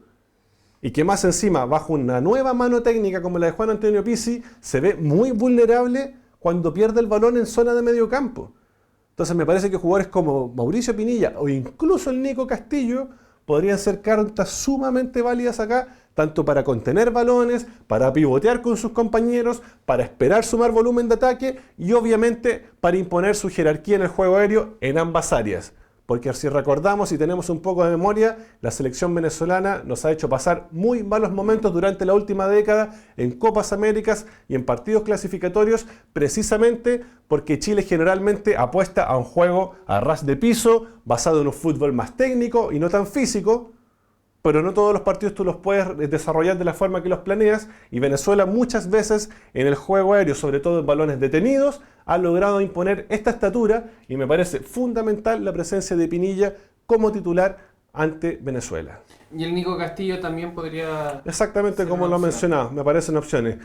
y que más encima bajo una nueva mano técnica como la de Juan Antonio Pizzi, se ve muy vulnerable cuando pierde el balón en zona de medio campo. Entonces me parece que jugadores como Mauricio Pinilla o incluso el Nico Castillo podrían ser cartas sumamente válidas acá, tanto para contener balones, para pivotear con sus compañeros, para esperar sumar volumen de ataque y obviamente para imponer su jerarquía en el juego aéreo en ambas áreas. Porque si recordamos y tenemos un poco de memoria, la selección venezolana nos ha hecho pasar muy malos momentos durante la última década en Copas Américas y en partidos clasificatorios, precisamente porque Chile generalmente apuesta a un juego a ras de piso, basado en un fútbol más técnico y no tan físico, pero no todos los partidos tú los puedes desarrollar de la forma que los planeas, y Venezuela muchas veces en el juego aéreo, sobre todo en balones detenidos, ha logrado imponer esta estatura, y me parece fundamental la presencia de Pinilla como titular ante Venezuela. Y el Nico Castillo también podría... Exactamente como lo mencionaba, me parecen opciones.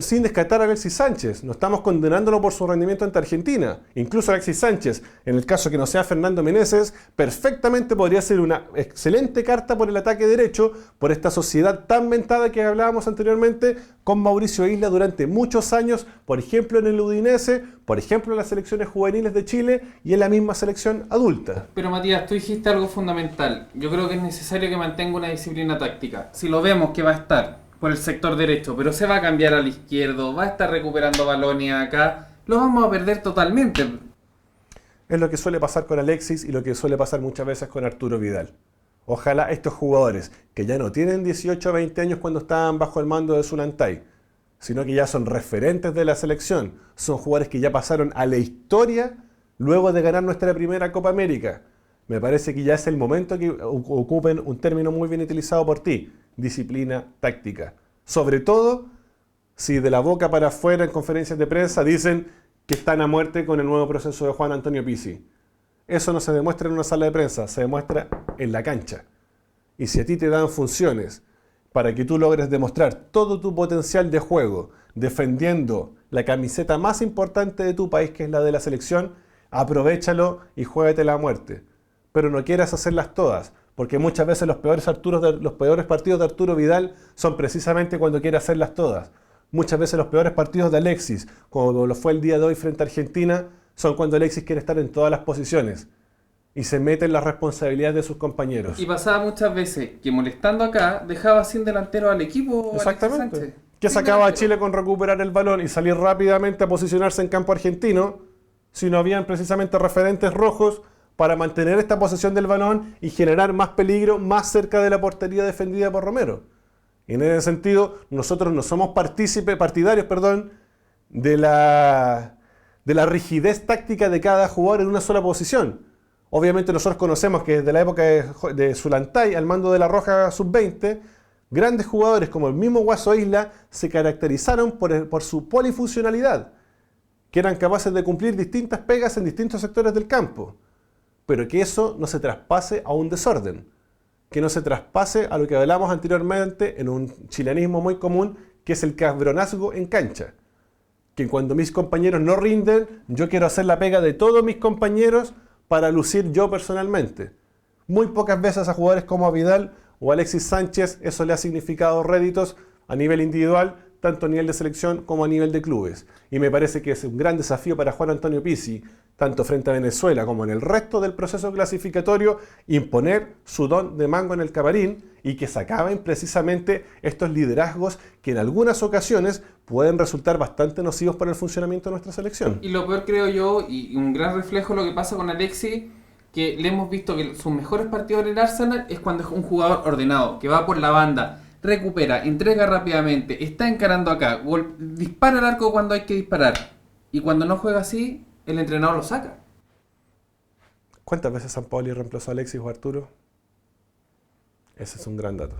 Sin descartar a Alexis Sánchez, no estamos condenándolo por su rendimiento ante Argentina. Incluso Alexis Sánchez, en el caso que no sea Fernando Meneses, perfectamente podría ser una excelente carta por el ataque derecho, por esta sociedad tan ventada que hablábamos anteriormente con Mauricio Isla durante muchos años, por ejemplo en el Udinese, por ejemplo en las selecciones juveniles de Chile y en la misma selección adulta. Pero Matías, tú dijiste algo fundamental. Yo creo que es necesario que mantenga una disciplina táctica. Si lo vemos que va a estar por el sector derecho, pero se va a cambiar al izquierdo, va a estar recuperando balones acá, lo vamos a perder totalmente. Es lo que suele pasar con Alexis y lo que suele pasar muchas veces con Arturo Vidal. Ojalá estos jugadores, que ya no tienen 18 o 20 años cuando estaban bajo el mando de Zulantay, sino que ya son referentes de la selección, son jugadores que ya pasaron a la historia luego de ganar nuestra primera Copa América. Me parece que ya es el momento que ocupen un término muy bien utilizado por ti: disciplina táctica. Sobre todo si de la boca para afuera en conferencias de prensa dicen que están a muerte con el nuevo proceso de Juan Antonio Pizzi. Eso no se demuestra en una sala de prensa, se demuestra en la cancha. Y si a ti te dan funciones para que tú logres demostrar todo tu potencial de juego, defendiendo la camiseta más importante de tu país, que es la de la selección, aprovéchalo y juégate la muerte. Pero no quieras hacerlas todas, porque muchas veces los peores partidos de Arturo Vidal son precisamente cuando quiere hacerlas todas. Muchas veces los peores partidos de Alexis, como lo fue el día de hoy frente a Argentina, son cuando Alexis quiere estar en todas las posiciones y se mete en las responsabilidades de sus compañeros. Y pasaba muchas veces que molestando acá dejaba sin delantero al equipo. Exactamente. Que sacaba a Chile con recuperar el balón y salir rápidamente a posicionarse en campo argentino si no habían precisamente referentes rojos para mantener esta posesión del balón y generar más peligro más cerca de la portería defendida por Romero. Y en ese sentido, nosotros no somos partidarios de la rigidez táctica de cada jugador en una sola posición. Obviamente nosotros conocemos que desde la época de Zulantay, al mando de la Roja Sub-20, grandes jugadores como el mismo Guaso Isla se caracterizaron por su polifuncionalidad, que eran capaces de cumplir distintas pegas en distintos sectores del campo, pero que eso no se traspase a un desorden, que no se traspase a lo que hablamos anteriormente en un chilenismo muy común, que es el cabronazgo en cancha. Que cuando mis compañeros no rinden, yo quiero hacer la pega de todos mis compañeros para lucir yo personalmente. Muy pocas veces a jugadores como a Vidal o Alexis Sánchez eso le ha significado réditos a nivel individual, tanto a nivel de selección como a nivel de clubes. Y me parece que es un gran desafío para Juan Antonio Pizzi, tanto frente a Venezuela como en el resto del proceso clasificatorio, imponer su don de mango en el camarín y que se acaben precisamente estos liderazgos que en algunas ocasiones pueden resultar bastante nocivos para el funcionamiento de nuestra selección. Y lo peor, creo yo, y un gran reflejo de lo que pasa con Alexis, que le hemos visto que sus mejores partidos en el Arsenal es cuando es un jugador ordenado, que va por la banda, recupera, entrega rápidamente, está encarando acá, dispara al arco cuando hay que disparar. Y cuando no juega así, el entrenador lo saca. ¿Cuántas veces Sampaoli reemplazó a Alexis o Arturo? Ese es un gran dato.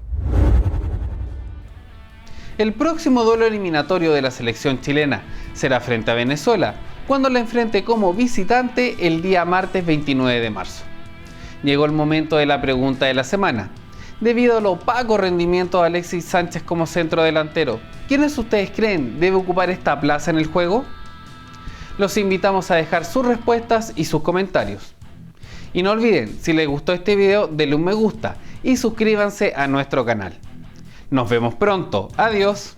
El próximo duelo eliminatorio de la selección chilena será frente a Venezuela, cuando la enfrente como visitante el día martes 29 de marzo. Llegó el momento de la pregunta de la semana. Debido al opaco rendimiento de Alexis Sánchez como centro delantero, ¿quiénes ustedes creen debe ocupar esta plaza en el juego? Los invitamos a dejar sus respuestas y sus comentarios. Y no olviden, si les gustó este video, denle un me gusta y suscríbanse a nuestro canal. Nos vemos pronto. Adiós.